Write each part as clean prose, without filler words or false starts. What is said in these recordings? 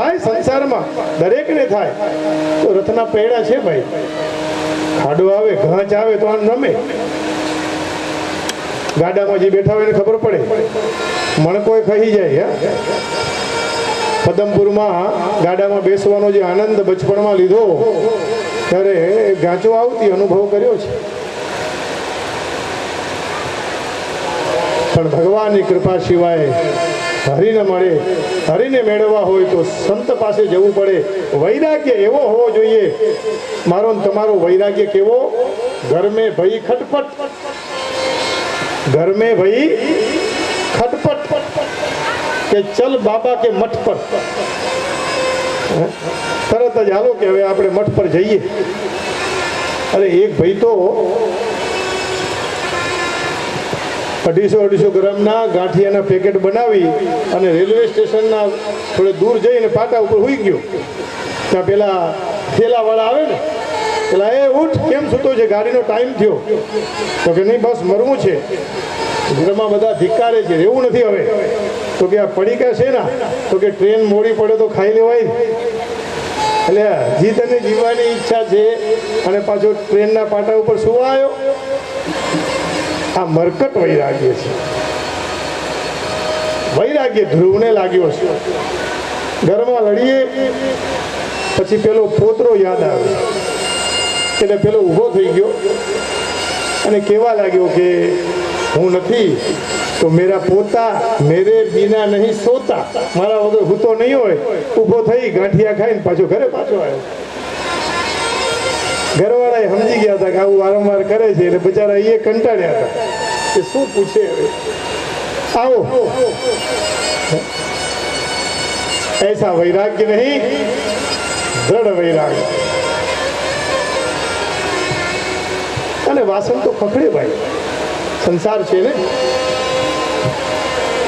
થાય સંસારમાં, દરેકને થાય. તો રથના પૈડા છે ભાઈ, ખાડો આવે, ઘાંચ આવે તો આમ રમે. ગાડામાં જે બેઠા હોય એને ખબર પડે, મણકોય ખાઈ જાય. પદમપુરમાં ગાડામાં બેસવાનો જે આનંદ બચપણમાં લીધો ત્યારે ગાંચો આવતી અનુભવ કર્યો છે. પણ ભગવાનની કૃપા સિવાય હરિને મળે, હરિને મેળવવા હોય તો સંત પાસે જવું પડે. વૈરાગ્ય એવો હોવો જોઈએ. મારો ને તમારો વૈરાગ્ય કેવો? ઘર મેં ભઈ ખટપટ, घर में भाई खटपट के चल बाबा के मठ पर. तरत ज हालो के हवे आपणे मठ पर जईए. अरे एक भाई तो 250 ग्रामना गांठियाना पेकेट बनावी અને રેલવે સ્ટેશનના થોડે દૂર જઈને પાટા ઉપર હુઈ ગયો. ત્યાં પેલા થેલાવાળા આવે ને, પેલા એ ઉઠ, કેમ સૂતો છે, ગાડીનો ટાઈમ થયો. તો કે નહીં, બસ મરવું છે. ઘરમાં બધા ધિક્કારે છે, રહેવું નથી હવે. તો કે આ પડીકા છે ને, તો કે ટ્રેન મોડી પડે તો ખાઈ લેવાય. એટલે હજી તને જીવવાની ઈચ્છા છે અને પાછો ટ્રેનના પાટા ઉપર સુવા આવ્યો. આ મરકટ વૈરાગ્ય છે. વૈરાગ્ય ધ્રુવને લાગ્યો છે. ઘરમાં લડીએ પછી પેલો પોતરો યાદ આવે એટલે પેલો ઊભો થઈ ગયો અને કહેવા લાગ્યો કે હું નથી તો મેરા પોતા મેરે બિના નહીં સોતા, મારા વગર હું તો નહીં હોય. ઊભો થઈ ગાંઠિયા ખાઈને પાછો ઘરે પાછો આવ્યો. ઘરવાળાએ સમજી ગયા હતા કે આવું વારંવાર કરે છે એટલે બિચારા એ કંટાળ્યા હતા કે શું પૂછે હવે. આવો, ऐसा वैराग्य नहीं, दृढ़ वैराग्य. અને વાસણ તો ખખડે ભાઈ, સંસાર છે ને.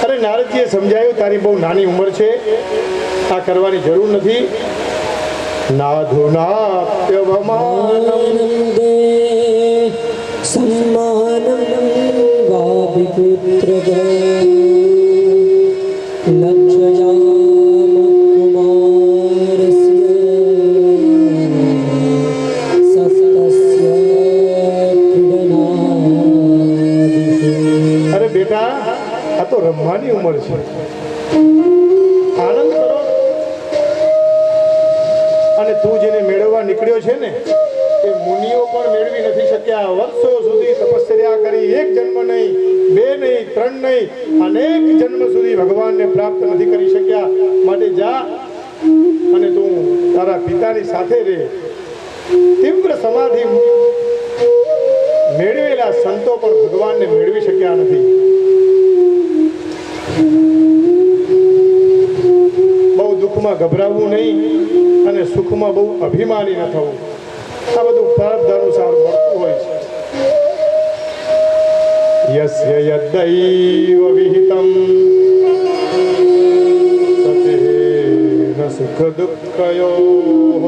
અરે નારદજીએ સમજાયું, તારી બહુ નાની ઉંમર છે, આ કરવાની જરૂર નથી. નાધુનાપ્યવમાનમ દે સમ્માનમ ગાભિપુત્ર લક્ષયામ કુમારસ્ય સપ્તસ્ય ક્રીડનાદિષુ. અરે બેટા, આ તો રમવાની ઉંમર છે, આનંદ કરો. અને તું જેને મેળવવા નીકળ્યો છે ને, એ મુનિઓ પણ મેળવી નથી શક્યા. વર્ષો સુધી તપશ્ચર્યા કરી, એક જન્મ નહીં, બે નહીં, ત્રણ નહીં, અનેક જન્મ સુધી ભગવાનને પ્રાપ્ત નથી કરી શક્યા. માટે જા અને તું તારા પિતાની સાથે રહે. તીવ્ર સમાધિ મેળવેલા સંતો પણ ભગવાનને મેળવી શક્યા નથી. બહુ દુઃખમાં ગભરાવવું નહીં અને સુખમાં બહુ અભિમાની ન થવું. આ બધું પ્રારબ્ધ અનુસાર મળતું હોય છે. યસ્ય યદ્દૈવ વિહિતમ સતેન સુખ દુઃખયોઃ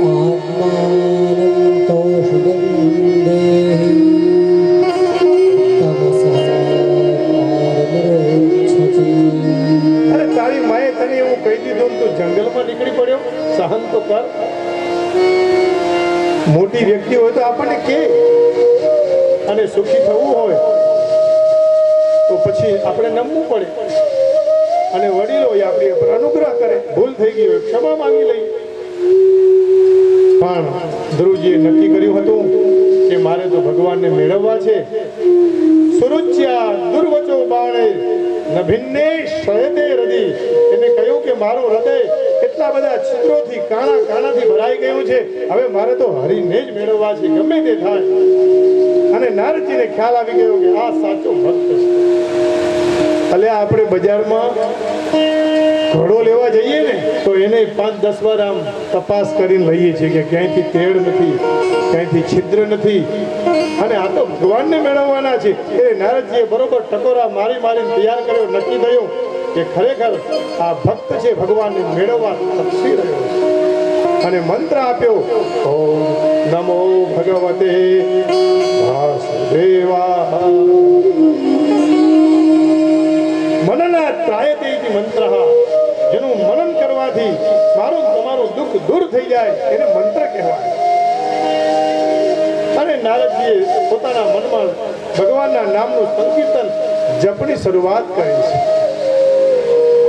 આત્માનં તોષદં દેહિ તમસા પારમૃચ્છતિ. અરે તારી માએ તને એવું કહી દીધું, તું જંગલમાં નીકળી પડ્યો, સહન તો કર. મોટી વ્યક્તિ હોય તો આપણને કે, અને સુખી થવું હોય તો પછી આપણે નમવું પડે. અને વડીલો આપણી ઉપર અનુગ્રહ કરે, ભૂલ થઈ ગઈ હોય ક્ષમા માંગી લઈ. પણ ધ્રુવજીએ નક્કી કર્યું હતું કે મારે તો ભગવાનને મેળવવા છે. સુરુચ્યા દુર્વચો બાણે નભિન્ને શયતે હૃદય. એને કહ્યું કે મારું હૃદય એટલા બધા છિદ્રોથી, કાણાથી ભરાઈ ગયું છે. હવે મારે તો હરિને જ મેળવવા છે, ગમે તે થાય. અને નારદજીને ખ્યાલ આવી ગયો કે આ સાચો ભક્ત છે. એટલે આપણે બજારમાં ઘોડો લેવા જઈએ ને તો એને 5-10 વાર આમ તપાસ કરીને લઈએ છીએ કે ક્યાંયથી તેડ નથી, ક્યાંયથી છિદ્ર નથી. અને આ તો ભગવાનને મેળવવાના છે. એ નારદજીએ બરોબર ટકોરા મારીને તૈયાર કર્યો. નક્કી થયું કે ખરેખર આ ભક્ત છે, ભગવાનને મેળવવા તપસી રહ્યો છે. અને મંત્ર આપ્યો, ઓમ નમો ભગવતે વાસુદેવા મનના ત્રાયતે ઇતિ મંત્રઃ જેનું મનન કરવાથી મારું તમારું દુઃખ દૂર થઈ જાય એને મંત્ર કહેવાય. અને નારદજીએ પોતાના મનમાં ભગવાનના નામનું સંકીર્તન જપની શરૂઆત કરી છે.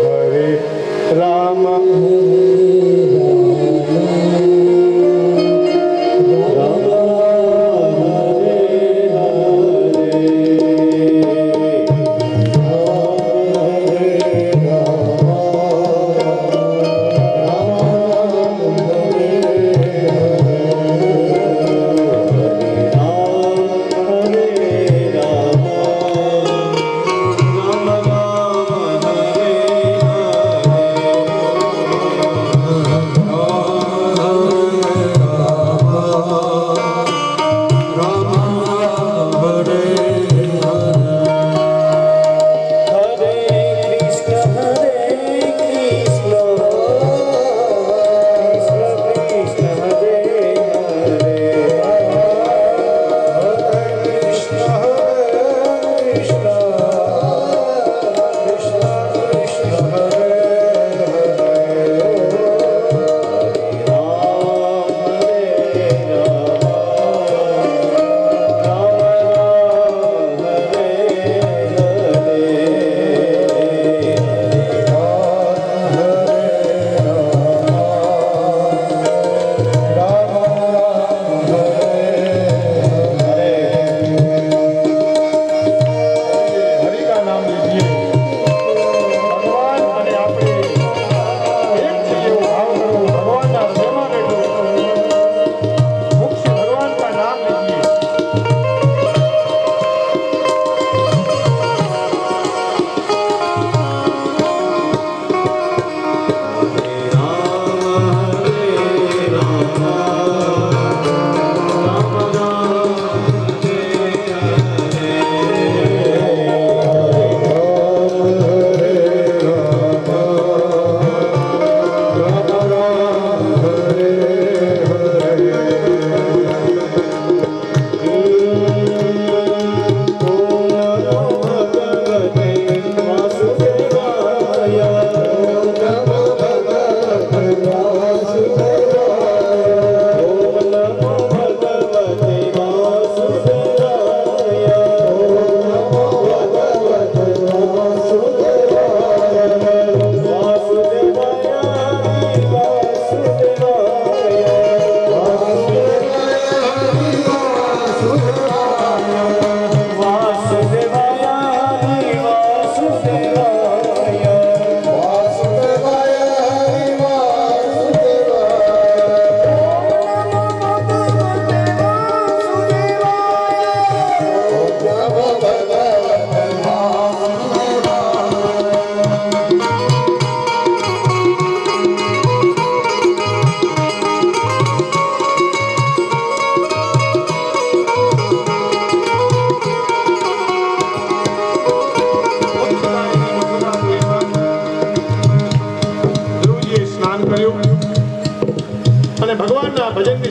હરે રામ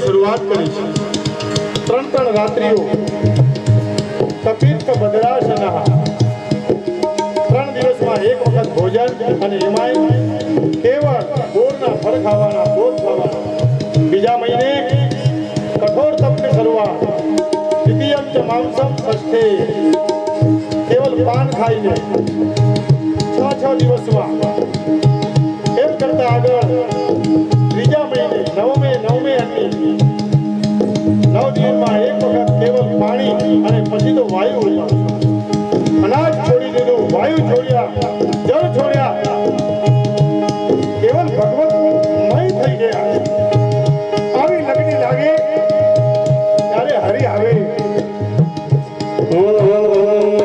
શરૂઆત કરી છે. ત્રણ રાત્રિઓ કપિત બદરાશના, 3 દિવસમાં એક વખત ભોજન અને એમાંય કેવળ બોરના ફળ ખાવાના, બોર ખાવાના. બીજા મહિને કઠોર તપની શરૂઆત. દ્વિતીયમ ચ માંસમ ષષ્ઠે, કેવલ પાન ખાઈને 6 દિવસમાં. એમ કરતા આગળ ત્રીજા મહિને નવમે અંતે 9 દિવસમાં એક વખત કેવલ પાણી અને પછી તો વાયુ. અનાજ છોડી દીધું, વાયુ છોડ્યા, જળ છોડ્યા, કેવલ ભગવતમય થઈ ગયા. આવી લગ્ન લાગે ત્યારે હરિ આવે.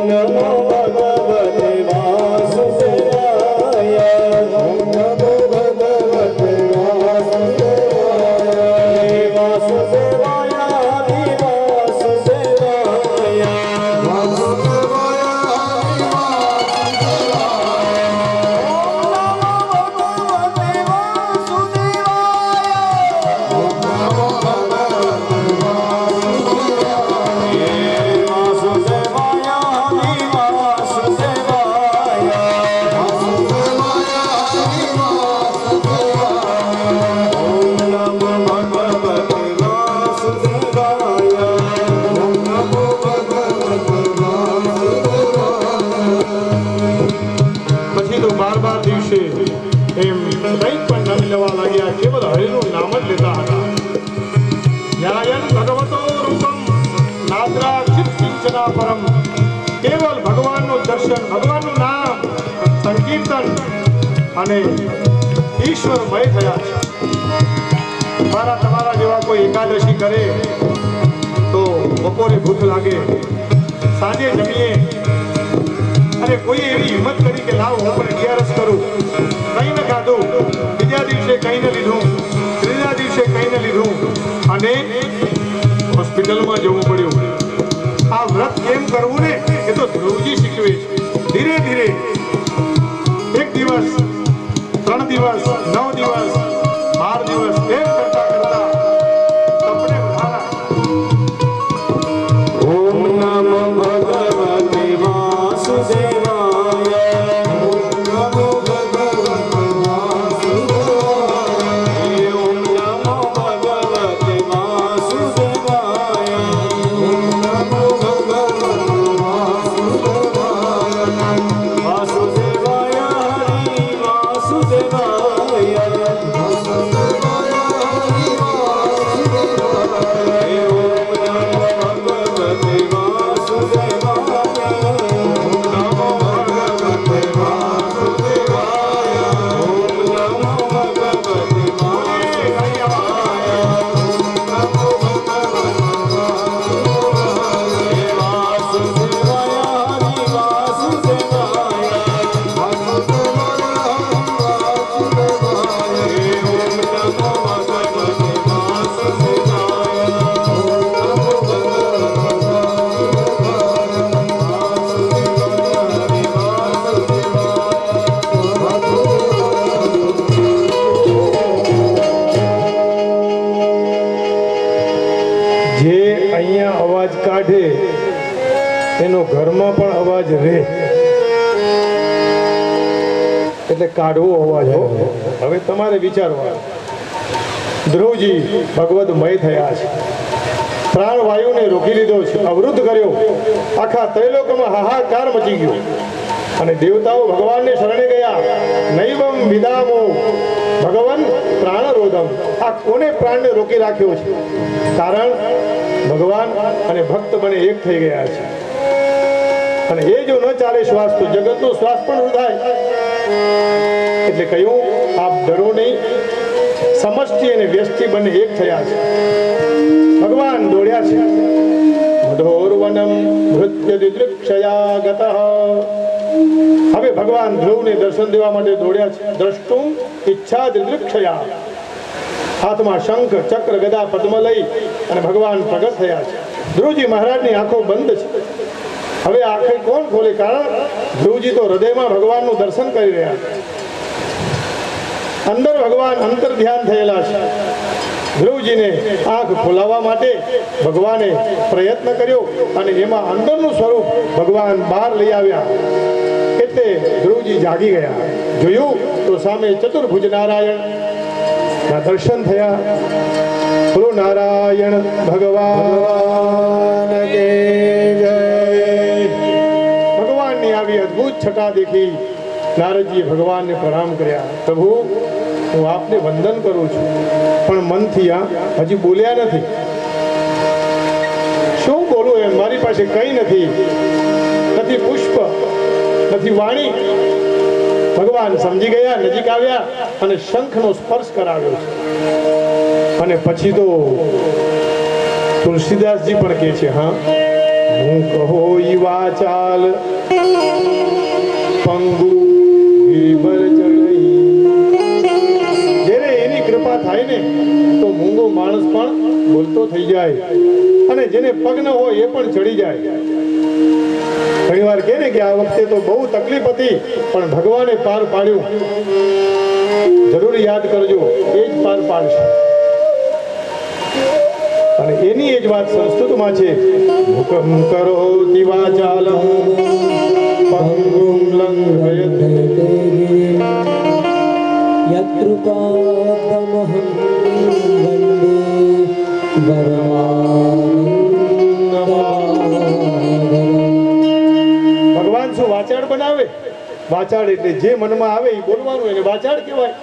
નમો ભગવતે વાસુદેવાય, નમો ભગવતે વાસુદેવાય, વાસુદેવાય આદિ વાસુદેવાય, વાસુદેવાય આદિ વાસુદેવાય. પૂર્વાપરમ કેવલ ભગવાનનું દર્શન, ભગવાનનું નામ સંકીર્તન અને ઈશ્વરમય થયા છે. મારા તમારા જેવા કોઈ એકાદશી કરે તો બપોરે ભૂખ લાગે, સાંજે જમીએ, અને કોઈ એવી હિંમત કરી કે લાવ હું પણ અગિયારસ કરું, કંઈ ન ખાધું, બીજા દિવસે કંઈ ન લીધું, ત્રીજા દિવસે કંઈ ન લીધું અને હોસ્પિટલમાં જવું પડ્યું. આ વ્રત કેમ કરવું ને એ તો ધ્રુવજી શીખવે છે. ધીરે ધીરે 1 દિવસ, 3 દિવસ, 9 દિવસ, 12 દિવસ એમ કરતા કરતા તમને બધાના ઓમ નમો ભગવતે વાસુદેવાય. ઓમ નમો ભગવતે વાસુદેવાય. ઓમ નમો ભગવતે વાસુદેવાય. ઓમ નમો ભગવતે વાસુદેવાય. વાસુદેવાય હરિ વાસુદેવાય. જે અહીંયા અવાજ કાઢે એનો ઘરમાં પણ અવાજ રહે, એટલે કાઢવો અવાજ હો. હવે તમારે વિચારવા, ધ્રુવજી ભગવદમય થયા છે, પ્રાણવાયુને રોકી લીધો છે, અવરુદ્ધ કર્યો, આખા ત્રૈલોકમાં હાહાકાર મચી ગયો અને દેવતાઓ ભગવાનને શરણે ગયા. નૈવમ વિદામો ભગવાન પ્રાણરોધમ. આ કોને પ્રાણને રોકી રાખ્યો છે? કારણ ભગવાન અને ભક્ત બને એક થઈ ગયા છે. અને એ જો ન ચાલે શ્વાસ તો જગતનો શ્વાસ પણ રૂધાય. એટલે કહ્યું આપ ડરો નહીં, સમષ્ટિ અને વ્યષ્ટિ બંને એક થયા છે. ભગવાન દોડ્યા છે. મધોરવનમ ભૃત્ય દિદૃક્ષયા ગતઃ. હવે ભગવાન ધ્રુવને દર્શન દેવા માટે દોડ્યા છે. દ્રષ્ટુમ ઈચ્છા દિદૃક્ષયા. હાથમાં શંખ, ચક્ર, ગદા, પદ્મ લઈ અને ભગવાન પ્રગટ થયા છે. ધ્રુવજી મહારાજની આંખો બંધ છે. હવે આંખે કોણ ખોલે? કારણ ધ્રુવજી તો હૃદયમાં ભગવાનનું દર્શન કરી રહ્યા છે. અંદર ભગવાન અંતર ધ્યાન થયેલા છે. ધ્રુવજીને આંખ ખોલાવવા માટે ભગવાને પ્રયત્ન કર્યો અને એમાં અંદરનું સ્વરૂપ ભગવાન બહાર લઈ આવ્યા. એટલે ધ્રુવજી જાગી ગયા. જોયું તો સામે ચતુર્ભુજ નારાયણ ના દર્શન થયા. બોલો નારાયણ ભગવાન કે જય. ભગવાનની આવી અદ્ભુત છટા દેખી નારદજીએ ભગવાનને પ્રણામ કર્યા. પ્રભુ, હું આપને વંદન કરું છું, પણ મનથી હજી બોલ્યા નથી. શું બોલું એમ? મારી પાસે કંઈ નથી, નથી પુષ્પ, નથી વાણી. ભગવાન સમજી ગયા, નજીક આવ્યા અને શંખનો સ્પર્શ કરાવ્યો છે. અને પછી તો તુલસીદાસજી પણ કહે છે, હા, હું કહો ઈ વાચાલ પંગુ ગિરિબર ચડઈ. જ્યારે એની કૃપા થાય ને તો મૂંગો માણસ પણ બોલતો થઈ જાય અને જેને પગ ન હોય એ પણ ચડી જાય. ઘણી વાર કહે ને કે આ વખતે તો બહુ તકલીફ હતી પણ ભગવાને પાર પાડ્યું. જરૂર યાદ કરજો, એ જ પાર પાડશે. અને એની એ જ વાત સંસ્કૃતમાં છે, હુકમ કરો દિવાચાલમ પંગુમ લંઘયતે યત્કૃપાદમહં વંદે ભગવાન શું વાચાળ બનાવે? વાચાળ એટલે જે મનમાં આવે એ બોલવાનું, એને વાચાળ કહેવાય.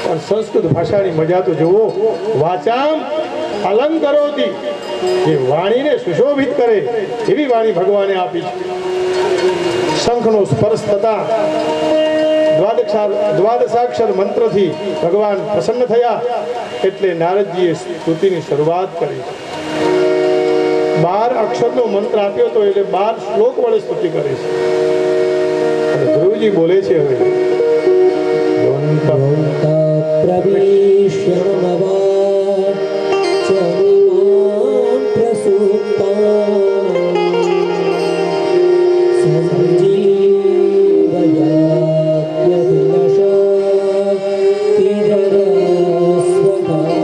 પણ સંસ્કૃત ભાષાની મજા તો જુઓ. વાચામ અલંકરોતિ જે વાણીને સુશોભિત કરે એવી વાણી ભગવાને આપી છે. શંખનો સ્પર્શ થતા દ્વાદશાક્ષર મંત્રથી ભગવાન પ્રસન્ન થયા એટલે નારદજીએ સ્તુતિની શરૂઆત કરી. 12 અક્ષરનો મંત્ર આપ્યો તો એટલે 12 શ્લોક વડે સ્તુતિ કરે છે. અને ધ્રુવજી બોલે છે હવે પ્રવેશ્ય નવા ચરિમાન પ્રસુપ્તા સંજીવયાત્યભિલષા તિજરસ્વધામ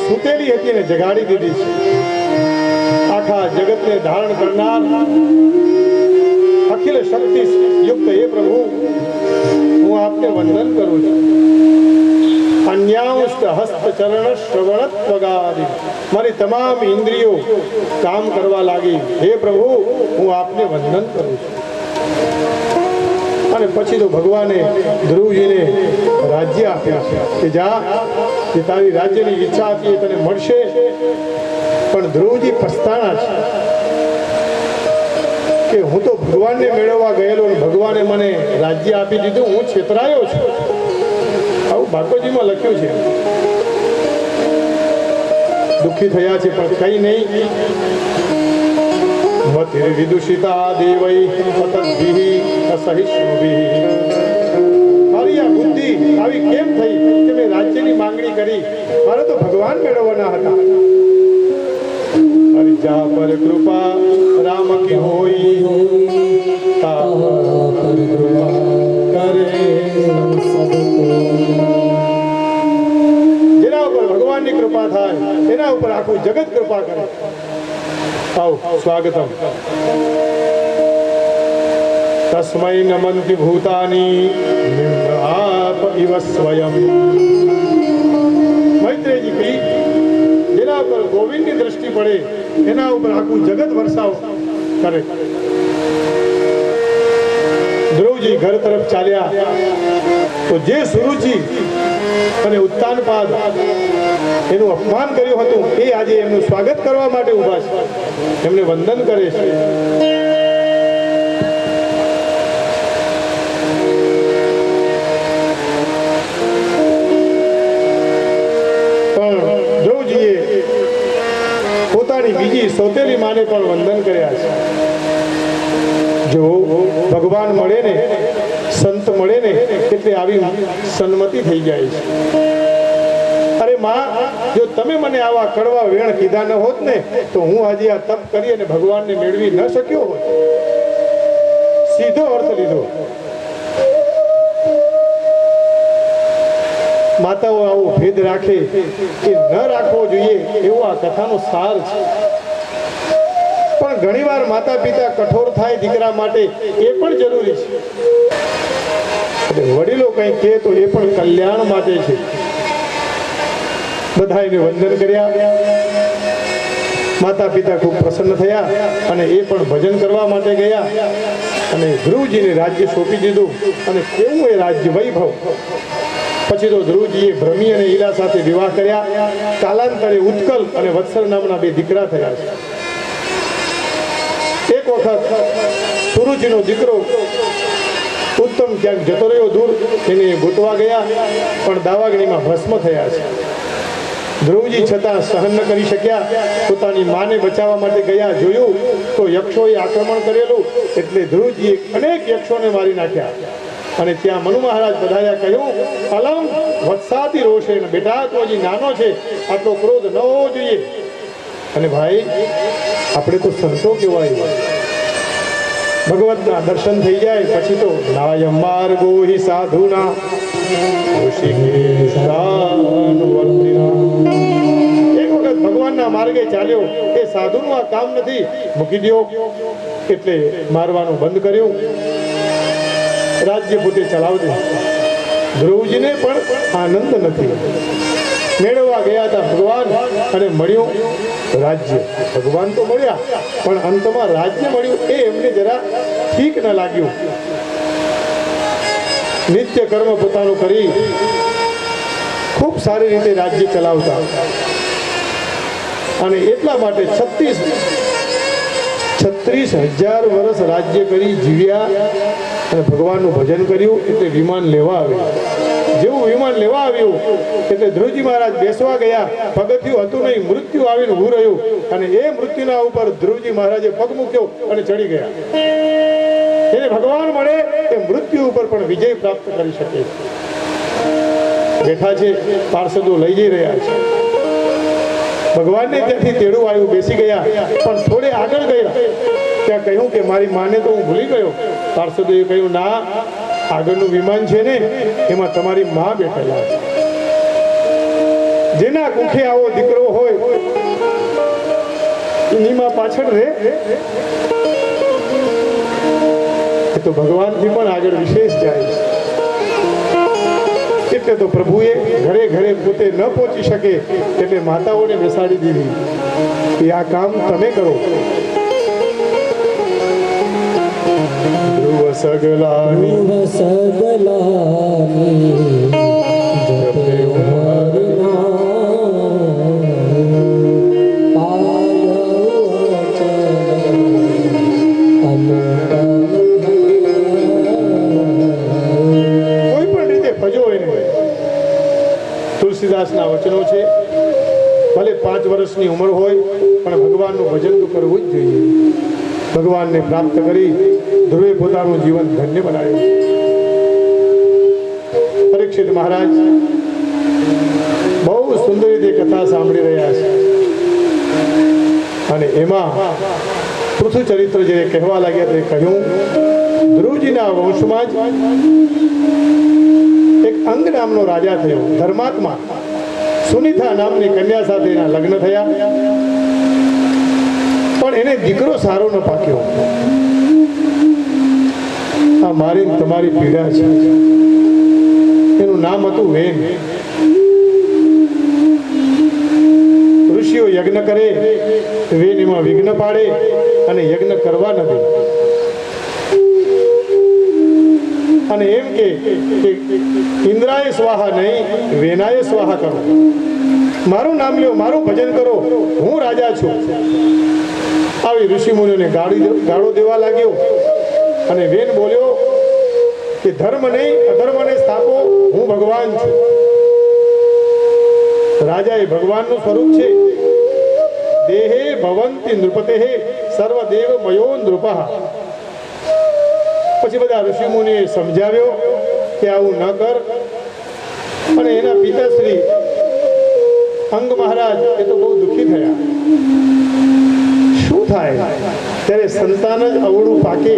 સુતેલી હતી અને જગાડી દીધી છે. આખા જગતને ધારણ કરનાર અખિલ શક્તિ યુક્ત હે પ્રભુ, હું આપને વંદન કરું છું. અન્યાંશ હસ્ત ચરણ શ્રવણ ત્વગાદિ, મારી તમામ ઇન્દ્રિયો કામ કરવા લાગી. હે પ્રભુ, હું આપને વંદન કરું છું. અને પછી તો ભગવાને ધ્રુવજીને રાજ્ય આપ્યા છે કે જા, જે તારી રાજ્યની ઈચ્છા હતી એ તને મળશે. પણ ધ્રુવજી પસ્તાણા છે કે હું તો ભગવાનને મેળવવા ગયેલો અને ભગવાને મને રાજ્ય આપી દીધું, હું છેતરાયો છું. આવું ભાગવતજીમાં લખ્યું છે. દુઃખી થયા છે પણ કઈ નહીં. મતિર વિદુષિતા દેવૈ પતદ્ભિ અસહિષ્ણુભિ. મારી આ બુદ્ધિ આવી કેમ થઈ કે મેં રાજ્યની માંગણી કરી? મારે તો ભગવાન મેળવવાના હતા. હરિ જા પર કૃપા રામ કી હોઈ, તા પર કૃપા કરે જેના ઉપર ભગવાનની કૃપા થાય એના ઉપર આખું જગત કૃપા કરે. આવો સ્વાગતમ. તસ્મૈ નમંતિ ભૂતાની નિમ્ન આપ ઇવ સ્વયં. મૈત્રેયજી કહી, જેના ઉપર ગોવિંદની દ્રષ્ટિ પડે એના ઉપર આખું જગત વરસાવ કરે. ધ્રુવજી ઘર તરફ ચાલ્યા તો જે સુરુચિ અને ઉત્તાનપાદ એનું અપમાન કર્યું હતું એ આજે એમનું સ્વાગત કરવા માટે ઊભા છે, એમને વંદન કરે છે. પણ ધ્રુવજીએ પોતાની બીજી સોતેલી માને પણ વંદન કર્યા છે. જો ભગવાન મળે ને, સંત મળે ને એટલે આવી સન્મતિ થઈ જાય છે. અરે માં, જો તમે મને આવા કડવા વેણ કીધા ન હોત ને તો હું આજે આ તપ કરી અને ભગવાનને મેળવી ન શક્યો હોત. સીધો અર્થ લીધો. માતાઓ આવો ભેદ રાખે કે ન રાખવો જોઈએ એવો આ કથાનો સાર છે. પણ ઘણીવાર માતા પિતા કઠોર થાય દીકરા માટે, એ પણ જરૂરી છે. વડીલો કંઈ કહે તો એ પણ કલ્યાણ માટે છે. બધાને વંદન કર્યા. માતા પિતા ખૂબ પ્રસન્ન થયા અને એ પણ ભજન કરવા માટે ગયા અને ધ્રુવજીને રાજ્ય સોંપી દીધું. અને કેવું એ રાજ્ય વૈભવ. પછી તો ધ્રુવજીએ ભ્રમી અને ઈલા સાથે વિવાહ કર્યા. કાલાંતરે ઉત્કલ અને વત્સલ નામના 2 દીકરા થયા છે. એક વખત સુરુચિનો દીકરો ઉત્તમ ક્યાંક જતો રહ્યો દૂર, એને ગોતવા ગયા પણ દાવાગ્નિમાં ભસ્મ થયા છે. ધ્રુવજી છતાં સહન ન કરી શક્યા, પોતાની માને બચાવવા માટે ગયા. જોયું તો યક્ષોએ આક્રમણ કરેલું એટલે ધ્રુવજીએ અનેક યક્ષોને મારી નાખ્યા. અને ત્યાં મનુ મહારાજ પધાર્યા. કહ્યું, અલમ વત્સાતી રોષે, બેટા તો હજી નાનો છે, આટલો ક્રોધ ન હોવો જોઈએ. અને ભાઈ, આપણે તો સંતો કહેવાય. ભગવતના દર્શન થઈ જાય પછી તો નાયમ માર્ગો હિ સાધુના એક વખત ભગવાનના સાધુના માર્ગે ચાલ્યો, એ સાધુનું આ કામ નથી, મૂકી દો. એટલે મારવાનું બંધ કર્યું, રાજ્ય પોતે ચલાવતો. ધ્રુવજીને પણ આનંદ નથી. મેળવવા ગયા હતા ભગવાન અને મળ્યું રાજ્ય. ભગવાન તો મળ્યા પણ અંતમાં રાજ્ય મળ્યું એ એમને જરા ઠીક ન લાગ્યું. નિત્ય કર્મ પોતાનું કરી ખૂબ સારી રીતે રાજ્ય ચલાવતા અને એટલા માટે 36,000 વર્ષ રાજ્ય કરી જીવ્યા અને ભગવાનનું ભજન કર્યું. એટલે વિમાન લેવા આવ્યું. જેવું વિમાન લેવા આવ્યું એટલે ધ્રુવજી મહારાજ બેસવા ગયા. પગથિયું હતું નહીં, મૃત્યુ આવીને ઊભું રહ્યું અને એ મૃત્યુના ઉપર ધ્રુવજી મહારાજે પગ મૂક્યો અને ચડી ગયા. એને ભગવાન મળે એ મૃત્યુ ઉપર પણ વિજય પ્રાપ્ત કરી શકે. બેઠા છે, પાર્ષદો લઈ જઈ રહ્યા છે. ભગવાનને ત્યાંથી તેડું આવ્યું, બેસી ગયા. પણ થોડે આગળ ગયા ત્યાં કહ્યું કે મારી માને તો હું ભૂલી ગયો. પાર્ષદોએ કહ્યું, ના, આગળનું વિમાન છે ને એમાં તમારી માં બેઠેલા છે. જેના કુખે આવો દીકરો હોય એની માં પાછળ રહે. એ તો ભગવાનથી પણ આગળ વિશેષ જાય છે. એટલે તો પ્રભુએ ઘરે ઘરે પોતે ન પહોંચી શકે એટલે માતાઓને બેસાડી દીધી કે આ કામ તમે કરો. ધ્રુવ સગલાની સગલાની જપે તુલસીદાસના વચનો છે. ભલે 5 વર્ષની ઉંમર હોય પણ ભગવાનનું ભજન તો કરવું જ જોઈએ. ભગવાનને પ્રાપ્ત કરી ધ્રુવે પોતાનું જીવન ધન્ય બનાવ્યું. પરીક્ષિત મહારાજ બહુ સુંદર રીતે કથા સાંભળી રહ્યા છે અને એમાં પૃથુ ચરિત્ર જે કહેવા લાગ્યા તે કહ્યું, ધ્રુવજીના વંશમાં જ એક અંગ નામનો રાજા થયો, ધર્માત્મા. સુનિતા નામની કન્યા સાથે એના લગ્ન થયા પણ એને દીકરો સારો ન પાક્યો. આ મારી તમારી પીડા છે. એનું નામ હતું વેન. ઋષિઓ યજ્ઞ કરે, વેન એમાં વિઘ્ન પાડે અને યજ્ઞ કરવા ન દે અને એમ કે ઇન્દ્રાય સ્વાહા નહીં, વેનાય સ્વાહા કરો. મારું નામ લ્યો, મારું ભજન કરો, હું રાજા છું. આવી ઋષિ મુનિઓને ગાળો દેવા લાગ્યો અને વેન બોલ્યો કે ધર્મ નહીં અધર્મને સ્થાપો, હું ભગવાન છું. રાજા એ ભગવાનનું સ્વરૂપ છે. દેહે ભવંતી નૃપતે સર્વદેવ મયો નૃપઃ. પછી બધા ઋષિ મુનિએ સમજાવ્યો કે આવું ન કર. અને એના પિતાશ્રી અંગ મહારાજ એ તો બહુ દુઃખી થયા. શું થાય ત્યારે સંતાન જ અવળું પાકે,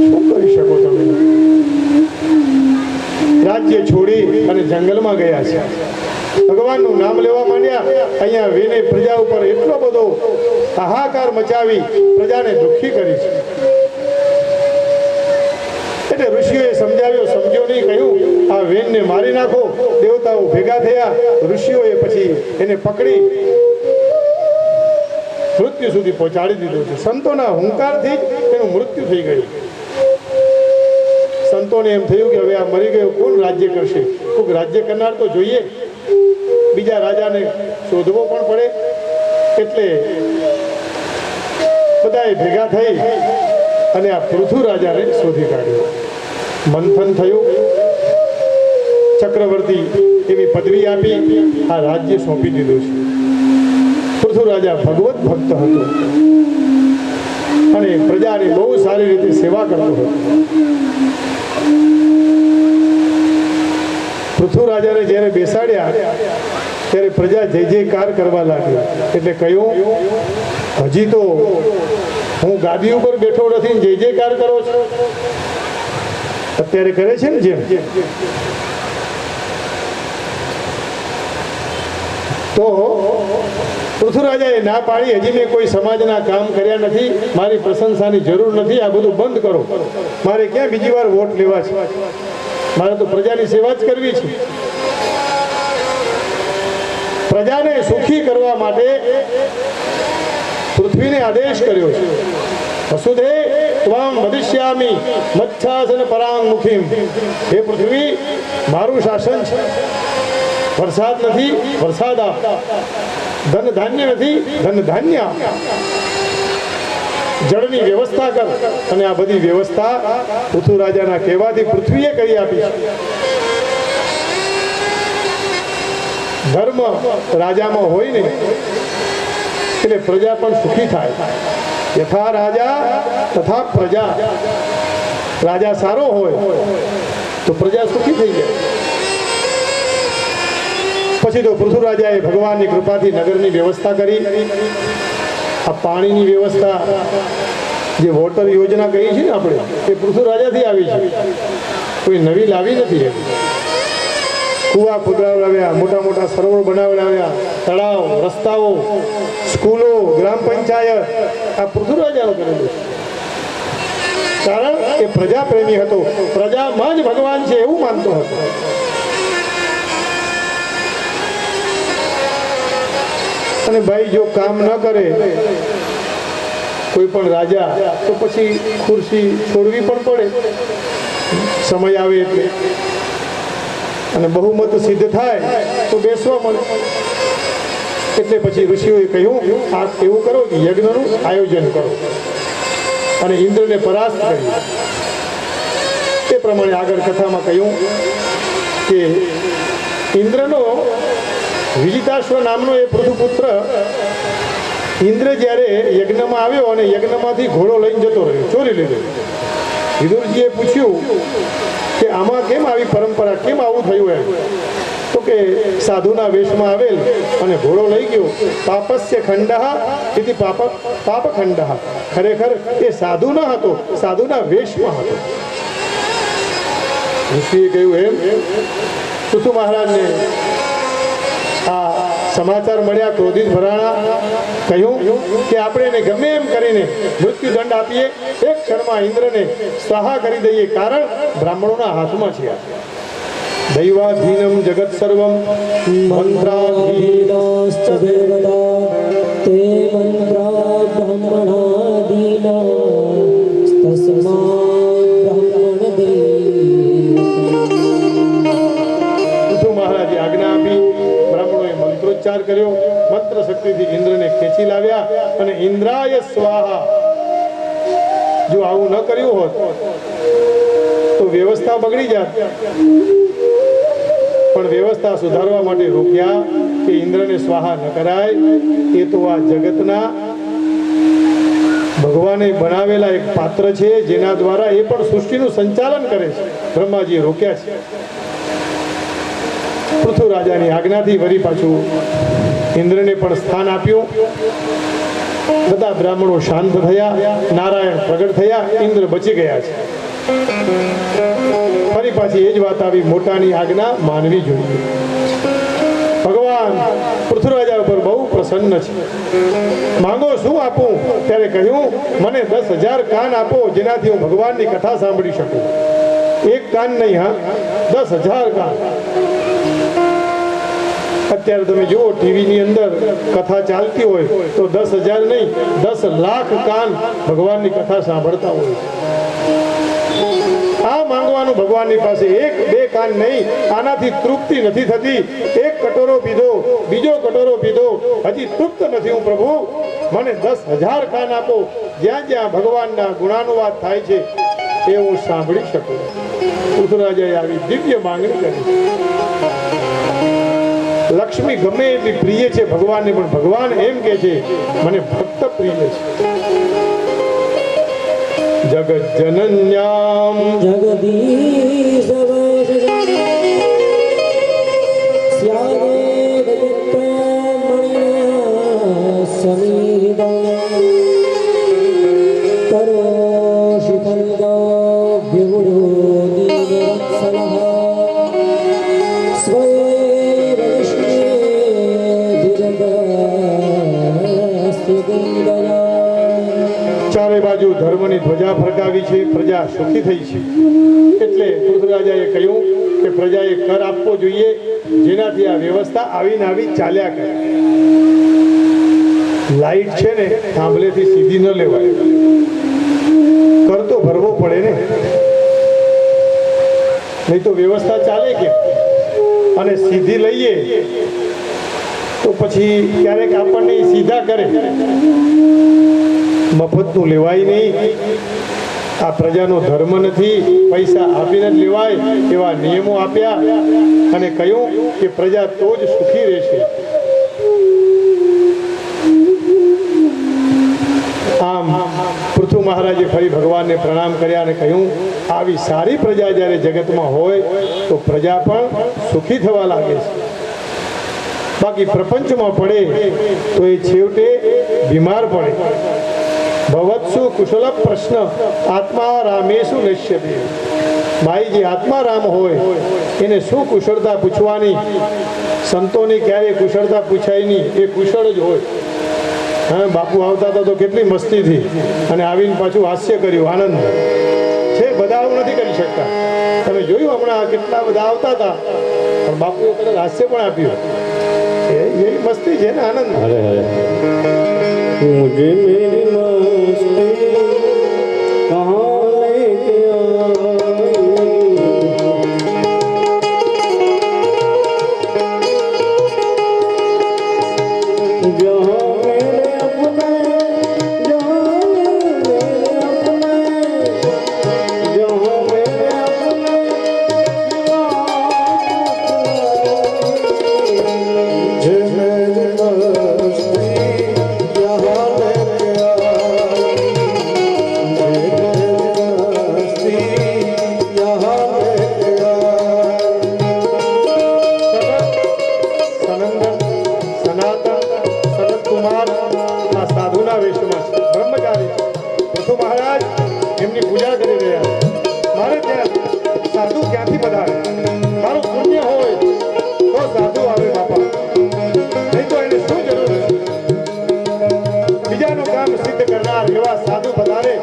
શું કરી શકો તમે? રાજ્ય છોડી અને જંગલમાં ગયા છે. ભગવાનનું નામ લેવા માંડ્યા. અહીંયા વેને પ્રજા ઉપર એટલો બધો હાહાકાર મચાવી પ્રજાને દુઃખી કરી છે. એટલે ઋષિઓએ સમજાવ્યો, સમજ્યો નહીં, કહ્યું આ વેનને મારી નાખો. દેવતાઓ ભેગા થયા. ઋષિઓએ પછી એને પકડી મૃત્યુ સુધી પહોંચાડી દીધો છે. સંતોના હુંકારથી જ એનું મૃત્યુ થઈ ગયું. સંતોને એમ થયું કે હવે આ મરી ગયો, કોણ રાજ્ય કરશે? કોઈક રાજ્ય કરનાર તો જોઈએ. બીજા રાજાને શોધવો પણ પડે. એટલે બધાએ ભેગા થઈ અને આ પૃથુ રાજાને શોધી કાઢ્યો. મંથન થયું, ચક્રવર્તી એવી પદવી આપી, આ રાજ્ય સોંપી દીધું છે. પૃથુ રાજા ભગવત ભક્ત હતો અને પ્રજાની બહુ સારી રીતે સેવા કરતો હતો. પૃથુ રાજાને જ્યારે બેસાડ્યા ત્યારે પ્રજા જય જયકાર કરવા લાગી. એટલે કહ્યું, હજી તો હું ગાદી ઉપર બેઠો નથી, જય જયકાર કરો છો? અત્યારે કરે છે ને જેમ. તો પૃથ્વીરાજાએ ના પાડી, હજી મેં કોઈ સમાજના કામ કર્યા નથી, મારી પ્રશંસાની જરૂર નથી, આ બધું બંધ કરો. મારે ક્યાં બીજી વાર વોટ લેવા છે? મારે તો પ્રજાની સેવા જ કરવી છે. પ્રજાને સુખી કરવા માટે પૃથ્વીને આદેશ કર્યો છે. વસુધે ત્વામ વદિષ્યામિ મચ્છાસન પરાંગમુખીમ. હે પૃથ્વી, મારું શાસન છે. વરસાદ નથી, વરસાદ આપ. ધન ધાન્ય નથી, ધન ધાન્ય આપ. જળની વ્યવસ્થા કર. અને આ બધી વ્યવસ્થા પૃથ્વીરાજાના કહેવાથી પૃથ્વીએ કરી આપી છે. ધર્મ રાજામાં હોય ને એટલે પ્રજા પણ સુખી થાય. યથા રાજા તથા પ્રજા. રાજા સારો હોય તો પ્રજા સુખી થઈ જાય. પછી તો પૃથ્વીરાજાએ ભગવાનની કૃપાથી નગરની વ્યવસ્થા કરી. આ પાણીની વ્યવસ્થા જે વોટર યોજના કહી છે ને આપણે, એ પૃથ્વીરાજાથી આવી છે, કોઈ નવી લાવી નથી. કુવા ખોદાવડાવ્યા, મોટા મોટા સરોવર બનાવડાવ્યા, તળાવ, રસ્તાઓ, સ્કૂલો, ગ્રામ પંચાયત, આ પૃથ્વીરાજાએ કરેલું છે. કારણ એ પ્રજા પ્રેમી હતો, પ્રજામાં જ ભગવાન છે એવું માનતો હતો. અને ભાઈ જો કામ ન કરે કોઈ પણ રાજા તો પછી ખુરશી છોડવી પણ પડે સમય આવે એટલે. અને બહુમત સિદ્ધ થાય તો બેસવા મળે. એટલે પછી ઋષિઓએ કહ્યું, આ એવું કરો કે યજ્ઞનું આયોજન કરો અને ઇન્દ્રને પરાસ્ત કરી. તે પ્રમાણે આગળ કથામાં કહ્યું કે ઇન્દ્રનો વિજિતાશ્વ નામનો એ પૃથુપુત્ર ઇન્દ્ર જ્યારે યજ્ઞમાં આવ્યો અને યજ્ઞમાંથી ઘોડો લઈને જતો રહ્યો, ચોરી લીધો. વિદુરજીએ પૂછ્યું કે આમાં કેમ આવી પરંપરા, કેમ આવું થયું? એમ તો કે સાધુના વેશમાં આવેલ અને ઘોડો લઈ ગયો. પાપસ્ય ખંડઃ તેથી પાપ ખંડઃ. ખરેખર એ સાધુ ન હતો, સાધુના વેશમાં હતો. ઋષિએ કહ્યું એમ. પૃથુ મહારાજને આ સમાચાર મળ્યા, ક્રોધિત ભરાણા. કહ્યું કે આપણે એને ગમે એમ કરીને મૃત્યુદંડ આપીએ, એક ક્ષણમાં ઇન્દ્રને સ્વાહા કરી દઈએ, કારણ બ્રાહ્મણોના હાથમાં છે. દૈવાધીનમ જગત સર્વમ મંત્રાધીનશ્ચ દેવતા તે મંત્રા બ્રહ્મણાધીના તસ્માत् બ્રહ્મણ પૃથુ મહારાજે આજ્ઞા આપી. બ્રાહ્મણોએ મંત્રોચ્ચાર કર્યો. મંત્ર શક્તિથી ઇન્દ્રને ખેંચી લાવ્યા અને ઇન્દ્રાય સ્વાહા. જો આવું ન કર્યું હોત તો વ્યવસ્થા બગડી જાત. પણ વ્યવસ્થા સુધારવા માટે રોક્યા કે ઇન્દ્રને સ્વાહા ન કરાય. એ તો આ જગતના ભગવાને બનાવેલા એક પાત્ર છે, જેના દ્વારા એ પણ સૃષ્ટિનું સંચાલન કરે છે. બ્રહ્માજીએ રોક્યા છે. પૃથ્વી રાજાની આજ્ઞાથી વળી પાછું ઇન્દ્રને પણ સ્થાન આપ્યું. બધા બ્રાહ્મણો શાંત થયા, નારાયણ પ્રગટ થયા, ઇન્દ્ર બચી ગયા છે. ફરી પાછી એ જ વાત આવી, મોટાની આજ્ઞા માનવી જોઈએ. ભગવાન પૃથ્વીરાજા ઉપર બહુ પ્રસન્ન છે. માંગો શું આપું? ત્યારે કહ્યું, મને 10,000 કાન આપો, જેનાથી હું ભગવાનની કથા સાંભળી શકું. એક કાન નહીં, હા, 10,000 કાન. અત્યારે તમે જુઓ ટીવીની અંદર કથા ચાલતી હોય તો 10,000 નહીં, 10 લાખ કાન ભગવાનની કથા સાંભળતા હોય. આ માંગવાનું ભગવાનની પાસે, 1-2 કાન નહીં. આનાથી તૃપ્તિ નથી થતી. એક કટોરો પીધો, બીજો કટોરો પીધો, હજી તૃપ્ત નથી હું પ્રભુ. મને 10,000 કાન આપો, જ્યાં જ્યાં ભગવાનના ગુણાનુવાદ થાય છે એ હું સાંભળી શકું. પૃથ્વીરાજાએ આવી દિવ્ય માંગણી કરી. લક્ષ્મી ગમે એટલી પ્રિય છે ભગવાનને, પણ ભગવાન એમ કે છે મને ભક્ત પ્રિય છે. જગત જનન્યામ જગદીશ સ્યાદેવ ચક્રમણિના સમીદા કરોષિ ફલદાભ્યુરો દીનવત્સલઃ સ્વૈરવિષ્ણેધિ દયા ચારે બાજુ ધર્મની ધ્વજા ફરકાવી છે, પ્રજા સુખી થઈ છે. એટલે પૃથ્વીરાજાએ કહ્યું કે પ્રજાએ કર આપવો જોઈએ, જેનાથી આ વ્યવસ્થા આવીને આવી ચાલ્યા કરે. લાઈટ છે ને થાંભલેથી સીધી ન લેવાય, કર તો ભરવો પડે ને, નહીં તો વ્યવસ્થા ચાલે કેમ? અને સીધી લઈએ તો પછી ક્યારેક આપણને સીધા કરે, મફતનું લેવાય નહીં. આ પ્રજાનો ધર્મ નથી, પૈસા આપીને જ લેવાય એવા નિયમો આપ્યા અને કહ્યું કે પ્રજા તો જ સુખી રહેશે. આમ પૃથુ મહારાજે ફરી ભગવાનને પ્રણામ કર્યા અને કહ્યું, આવી સારી પ્રજા જ્યારે જગતમાં હોય તો પ્રજા પણ સુખી થવા લાગે છે. બાકી પ્રપંચમાં પડે તો એ છેવટે બીમાર પડે. ભવત્સુ કુશલ પ્રશ્ન આત્મા રામેશુ નશ્યતે. ભાઈ, જે આત્મા રામ હોય એને શું કુશળતા પૂછવાની? સંતોની ક્યારેય કુશળતા પૂછાય નહીં, એ કુશળ જ હોય. હા, બાપુ આવતા હતા તો કેટલી મસ્તીથી અને આવીને પાછું હાસ્ય કર્યું, આનંદ છે. બધા આવું નથી કરી શકતા. તમે જોયું હમણાં કેટલા બધા આવતા હતા પણ બાપુએ કદાચ હાસ્ય પણ આપ્યું. એ મસ્તી છે ને, આનંદ. हरे हरे मुझे मेरी मस्ती कहाँ लेके आई जहाँ मेरे अपने जहाँ मेरे अपने जहाँ मेरे अपने मुझे मेरी मस्ती यहाँ लेके आई मुझे मेरी मस्ती यहाँ लेके आई સનંદન, સનાતન, સનત કુમાર આ સાધુના વેશમાં છે, બ્રહ્મચારી છે. પૃથુ મહારાજ એમની પૂજા કરી રહ્યા છે. મારે ત્યાં સાધુ ક્યાંથી પધારે? મારું પુણ્ય હોય તો સાધુ આવે બાપા, નહીં તો એને શું જરૂર છે? બીજાનું કામ સિદ્ધ કરનાર એવા સાધુ પધારે,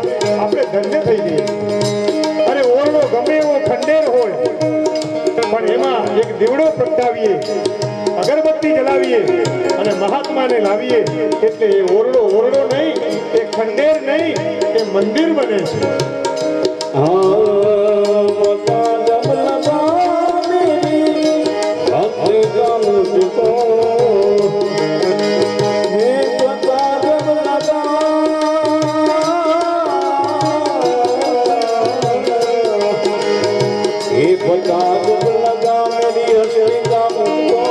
આપણે ધન્ય થઈ જઈએ. અરે ઓરડો ગમે એવો ખંડેર હોય પણ એમાં એક દીવડો પ્રગટાવીએ, અગરબત્તી જલાવીએ અને મહાત્માને લાવીએ એટલે એ ઓરડો ઓરડો નહીં, એ ખંડેર નહીં, એ મંદિર બને છે. हाँ मता जब लगा मेरी भक्ति का मुझको हे मता जब लगा हे मता जब लगा मेरी हस्ती का मुझको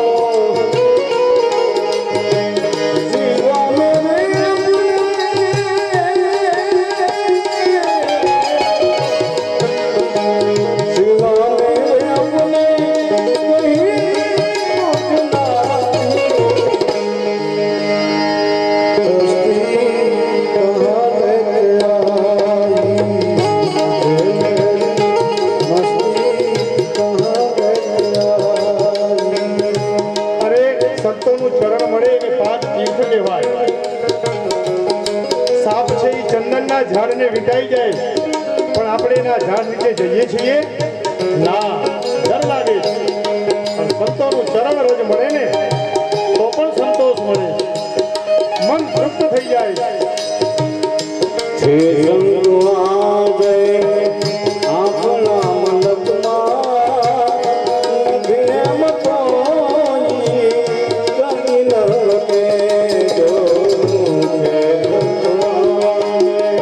सिवा मेरे सिवा मेरे अपने कहीं मुझना हस्ती कहाँ लेके आई मस्ती कहाँ लेके आई અરે સંતોનું ચરણ મળે એને 5 તીર્થ કહેવાય. સાપ છે એ ચંદનના ઝાડને વીંટાઈ જાય પણ આપણે એના ઝાડ નીચે જઈએ છીએ ના, ડર લાગે છે. પણ સંતોનું ચરણ રોજ મળે ને તો પણ સંતોષ મળે, મન તૃપ્ત થઈ જાય. छे संतो आ गए आपना मंडपમાં ભીમ કોઈ કની ન કે જો છે સંતો આ ગए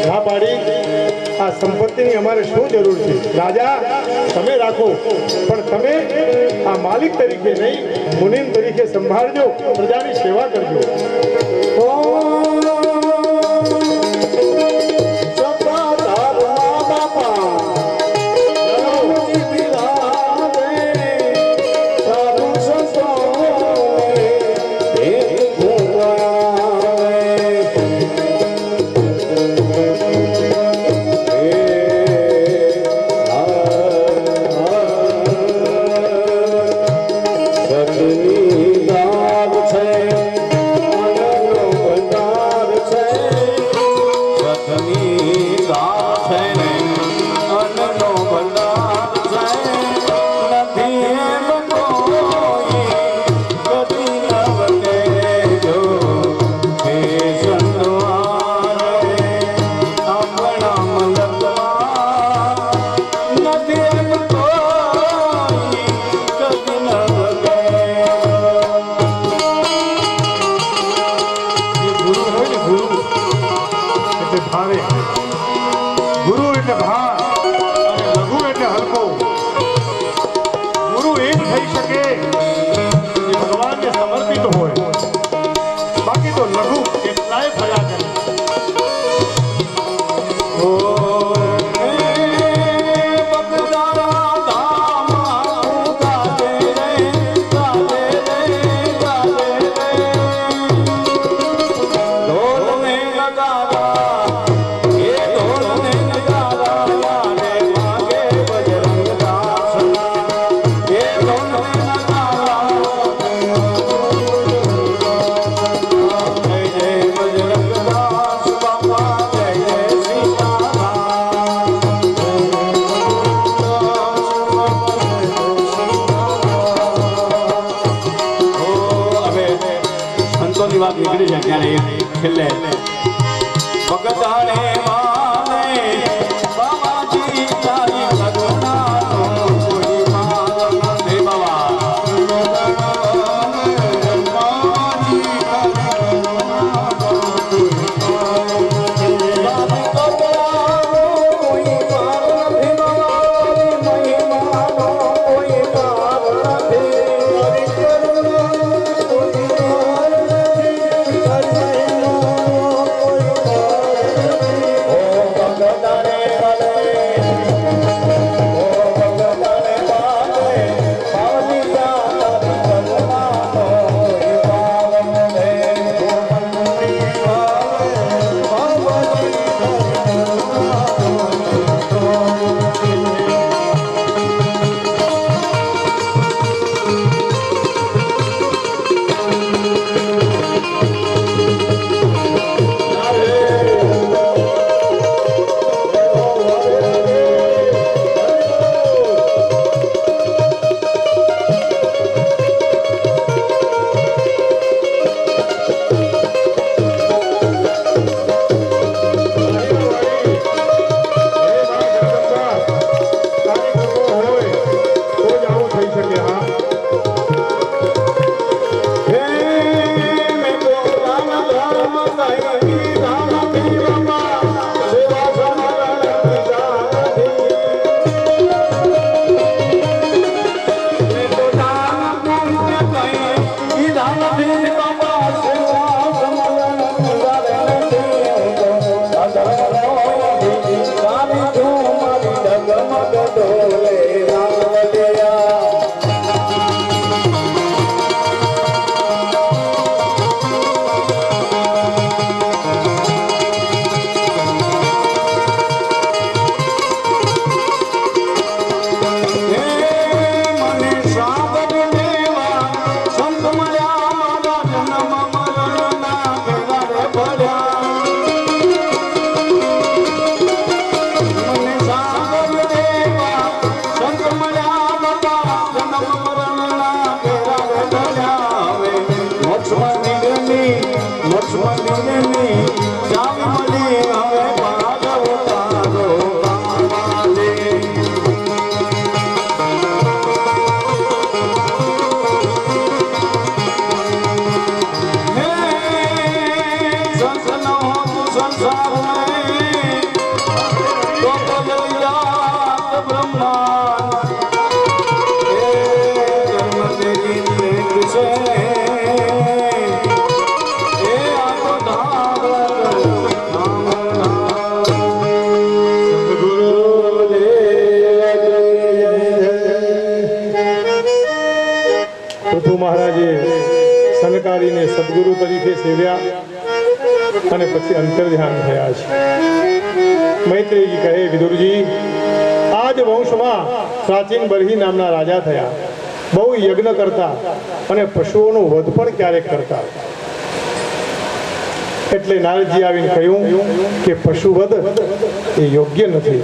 ના પાડી આ સંપત્તિની અમારે શું જરૂર છે રાજા તમે રાખો પણ તમે આ માલિક તરીકે નહીં મુનિમ તરીકે સંભાળજો પ્રજાની સેવા કરજો ગુરુ એટલે ભાર અને લઘુ એટલે હલકો ગુરુ એ જ થઈ શકે જે ભગવાનને સમર્પિત હોય બાકી તો લઘુ કેટલાય ફર્યા કરે વાત નીકળી છે ત્યારે છેલ્લે ભગતાને માને બાબાજી તારી લગનાનો કોઈ માન દે બાબા બાબાજી તારી લગનાનો કોઈ પાર નથી મહિમાનો કોઈ પાર નથી મૈત્રેયજી કહે, વિદુરજી, આ જ વંશમાં પ્રાચીન બરહી નામના રાજા થયા, બહુ યજ્ઞ કરતા અને પશુઓનું વધ પણ ક્યારેક કરતા. એટલે નારદજી આવીને કહ્યું કે પશુવધ એ યોગ્ય નથી.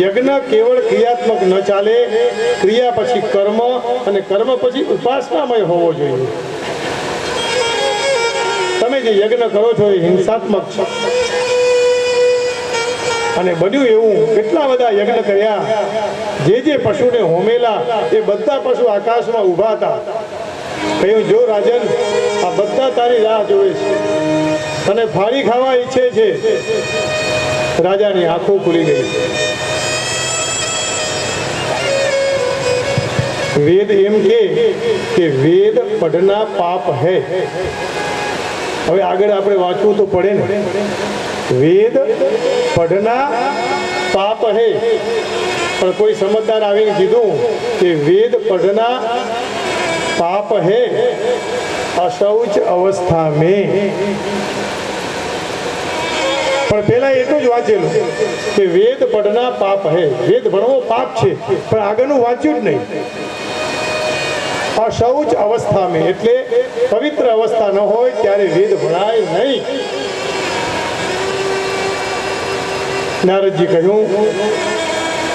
યજ્ઞ કેવળ ક્રિયાત્મક ન ચાલે, ક્રિયા પછી કર્મ અને કર્મ પછી ઉપાસનામય હોવો જોઈએ. તમે જે યજ્ઞ કરો છો એ હિંસાત્મક છે. અને બન્યું એવું, કેટલા બધા યજ્ઞ કર્યા, જે પશુને હોમેલા એ બધા પશુ આકાશમાં ઊભા હતા. કહ્યું, જો રાજન, આ બધા તારી રાહ જોવે છે, તને ફાડી ખાવા ઈચ્છે છે. રાજાની આંખો ખુલી ગઈ. વેદ એમ કે વેદ પઢના પાપ હૈ. હવે આગળ આપણે વાંચવું તો પડે ને. વેદ પઢના પાપ હૈ. પણ કોઈ સમજદાર આવીને કીધું કે વેદ પઢના પાપ હૈ અશૌચ અવસ્થા મેં. પણ પેલા એટલું જ વાંચેલું કે વેદ પઢના પાપ હૈ. વેદ ભણવો પાપ છે, પણ આગળનું વાંચ્યું જ નહીં. અશૌચ અવસ્થા મેં એટલે પવિત્ર અવસ્થા ન હોય ત્યારે વેદ ભણાય નહીં. નારદજી કહ્યું,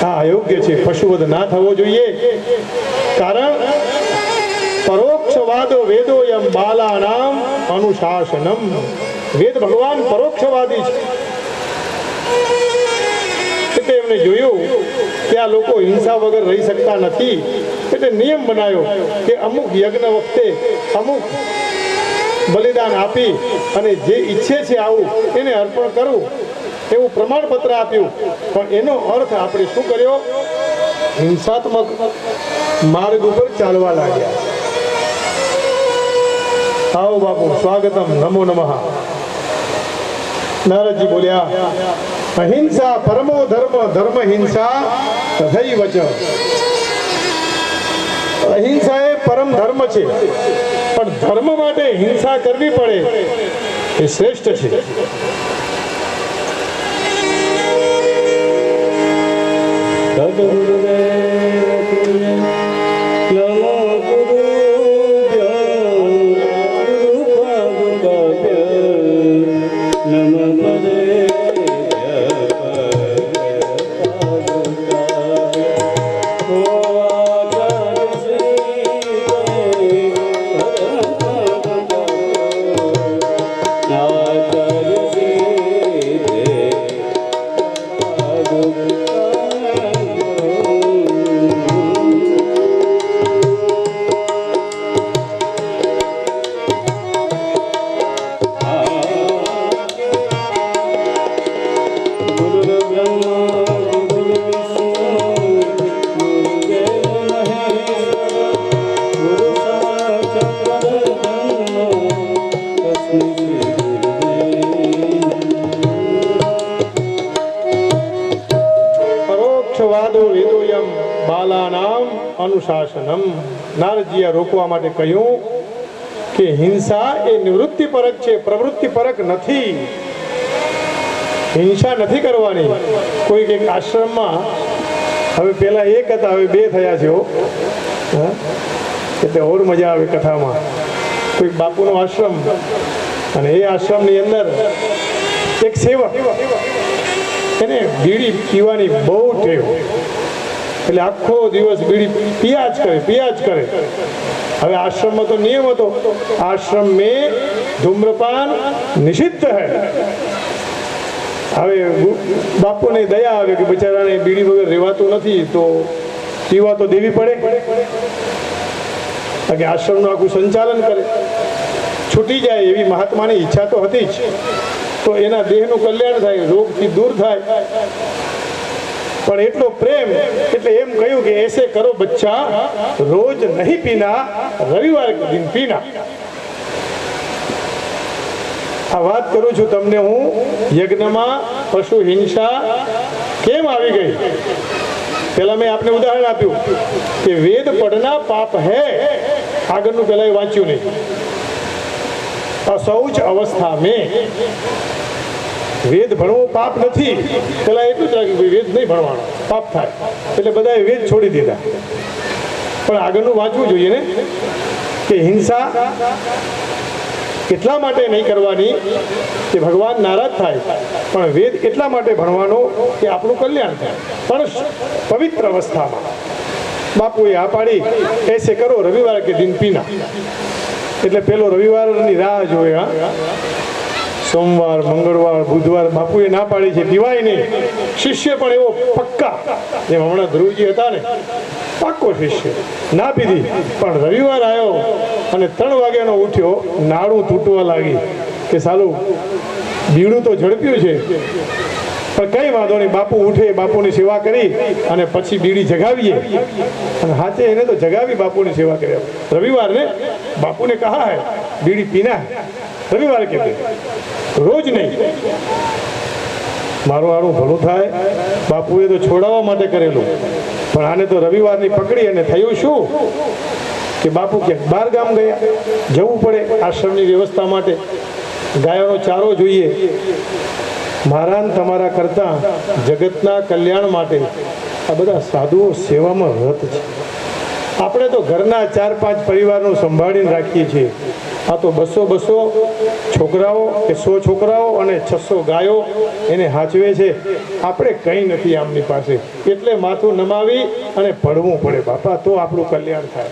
આ અયોગ્ય છે, પશુવધ ના થવો જોઈએ. કારણ પરોક્ષવાદો વેદો યમ બાલાનામ અનુશાસનમ. વેદ ભગવાન પરોક્ષવાદી છે. એટલે એમને જોયું કે આ લોકો હિંસા વગર રહી શકતા નથી. એટલે નિયમ બનાવ્યો કે અમુક યજ્ઞ વખતે અમુક બલિદાન આપી અને જે ઈચ્છે છે આવું એને અર્પણ કરવું, એવું પ્રમાણપત્ર આપ્યું. પણ એનો અર્થ આપણે શું કર્યો? હિંસાત્મક માર્ગ ઉપર ચાલવા લાગ્યા. આવો બાપુ, સ્વાગતમ, નમો નમઃ. નારદજી બોલ્યા, અહિંસા પરમો ધર્મ, ધર્મ હિંસા તથૈવ ચ. અહિંસા એ પરમ ધર્મ છે, પણ ધર્મ માટે હિંસા કરવી પડે એ શ્રેષ્ઠ છે. અનુશાસનમ. નારદજીએ રોકવા માટે કહ્યું કે હિંસા એ નિવૃત્તિ પરક છે, પ્રવૃત્તિ પરક નથી. હિંસા નથી કરવાની. કોઈક એક આશ્રમમાં, હવે પેલા એક હતા, હવે બે થયા છે. એટલે ઓર મજા આવે કથામાં. કોઈક બાપુનો આશ્રમ, અને એ આશ્રમની અંદર એક સેવક, એને બીડી પીવાની બહુ ટેવ. એટલે આખો દિવસ બીડી પિયા જ કરે. હવે આશ્રમમાં તો નિયમ હતો, આશ્રમ મેં ધૂમ્રપાન નિષિદ્ધ હૈ. હવે બાપુને દયા આવે કે બિચારાને બીડી વગર રહેવાતું નથી, તો પીવા તો દેવી પડે. કારણ કે આશ્રમનું આખું સંચાલન કરે. છૂટી જાય એવી મહાત્માની ઈચ્છા તો હતી જ, તો એના દેહનું કલ્યાણ થાય, રોગથી દૂર થાય. પણ એટલો પ્રેમ, એટલે એમ કહ્યું કે એસે કરો બચ્ચા, રોજ નહીં પીના, રવિવાર કે દિન પીના. આ વાત કરું છું તમને હું, યજ્ઞમાં પશુ હિંસા કેમ આવી ગઈ. પેલા મેં આપને ઉદાહરણ આપ્યું કે વેદ પઢના પાપ હે. આગળનું પેલા એ વાંચ્યું નહીં. અશૌચ અવસ્થા મેં. વેદ ભણવો પાપ નથી. પેલા એટલું જ રાખ્યું ભાઈ વેદ નહીં ભણવાનો, પાપ થાય. એટલે બધાએ વેદ છોડી દીધા. પણ આગળનું વાંચવું જોઈએ ને કે હિંસા એટલા માટે નહીં કરવાની કે ભગવાન નારાજ થાય, પણ વેદ એટલા માટે ભણવાનો કે આપણું કલ્યાણ થાય. પણ પવિત્ર અવસ્થામાં બાપુએ આ પાડી, એસે કરો રવિવાર કે દિન પીના. એટલે પેલો રવિવારની રાહ જોવે. હા, સોમવાર, મંગળવાર, બુધવાર બાપુએ ના પાડી છે, પીવાય નહીં. શિષ્ય પણ એવો પક્કા, જેમ હમણાં ધ્રુવજી હતા ને, પાક્કો શિષ્ય, ના પીધી. પણ રવિવાર આવ્યો અને 3 વાગ્યાનો ઉઠ્યો, નાડું તૂટવા લાગી કે સાલું બીડું તો ઝડપ્યું છે, પણ કઈ વાંધો નહીં. બાપુ ઉઠે, બાપુની સેવા કરી અને પછી બીડી જગાવીએ. અને હાથે એને તો જગાવી, બાપુની સેવા કરી. રવિવાર ને બાપુને કહા હૈ બીડી પીના હૈ, રવિવાર કે રોજ નહીં. મારું આનું ભલું થાય. બાપુએ તો છોડાવવા માટે કરેલું, પણ આને તો રવિવારની પકડી. અને થયું શું કે બાપુ ક્યાંક બહાર ગામ ગયા, જવું પડે આશ્રમની વ્યવસ્થા માટે, ગાયોનો ચારો જોઈએ. મારા ને તમારા કરતા જગતના કલ્યાણ માટે આ બધા સાધુઓ સેવામાં રત છે. આપણે તો ઘરના 4-5 પરિવારનું સંભાળીને રાખીએ છીએ. આ તો 200 છોકરાઓ કે 100 છોકરાઓ અને 600 ગાયો એને હાચવે છે. આપણે કંઈ નથી આમની પાસે. એટલે માથું નમાવી અને ભણવું પડે બાપા, તો આપણું કલ્યાણ થાય.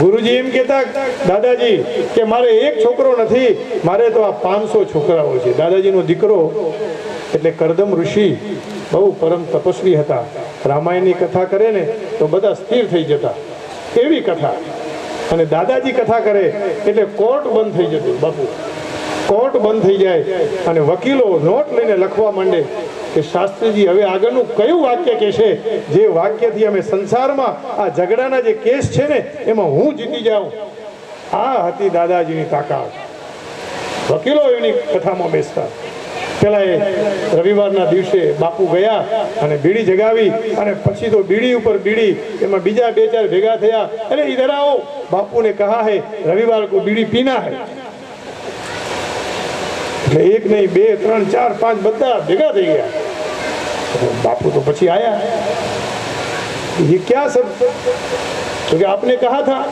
ગુરુજી એમ કહેતા દાદાજી કે મારે એક છોકરો નથી, મારે તો આ 500 છોકરાઓ છે. દાદાજીનો દીકરો એટલે કરદમ ઋષિ બહુ પરમ તપસ્વી હતા. રામાયણની કથા કરે ને તો બધા સ્થિર થઈ જતા, એવી કથા. અને દાદાજી કથા કરે એટલે કોર્ટ બંધ થઈ જતું. બાપુ કોર્ટ બંધ થઈ જાય અને વકીલો નોટ લઈને લખવા માંડે કે શાસ્ત્રીજી હવે આગળનું કયું વાક્ય કહેશે, જે વાક્યથી અમે સંસારમાં આ ઝઘડાના જે કેસ છે ને એમાં હું જીતી જાઉં. આ હતી દાદાજીની તાકાત. વકીલો એની કથામાં બેસતા. પેલા એ રવિવારના દિવસે બાપુ ગયા અને બીડી જગાવી, અને પછી તો બીડી ઉપર બીડી, એમાં બીજા 2-4 ભેગા થયા. અરે ઇધર આવો, બાપુ ને કહા હૈ રવિવાર को बीड़ी पीना है. એટલે 1 નહીં 2 3 4 5 બધા ભેગા થઈ ગયા. બાપુ તો પછી આયા, ये क्या सब, तो કે આપને કહા થા.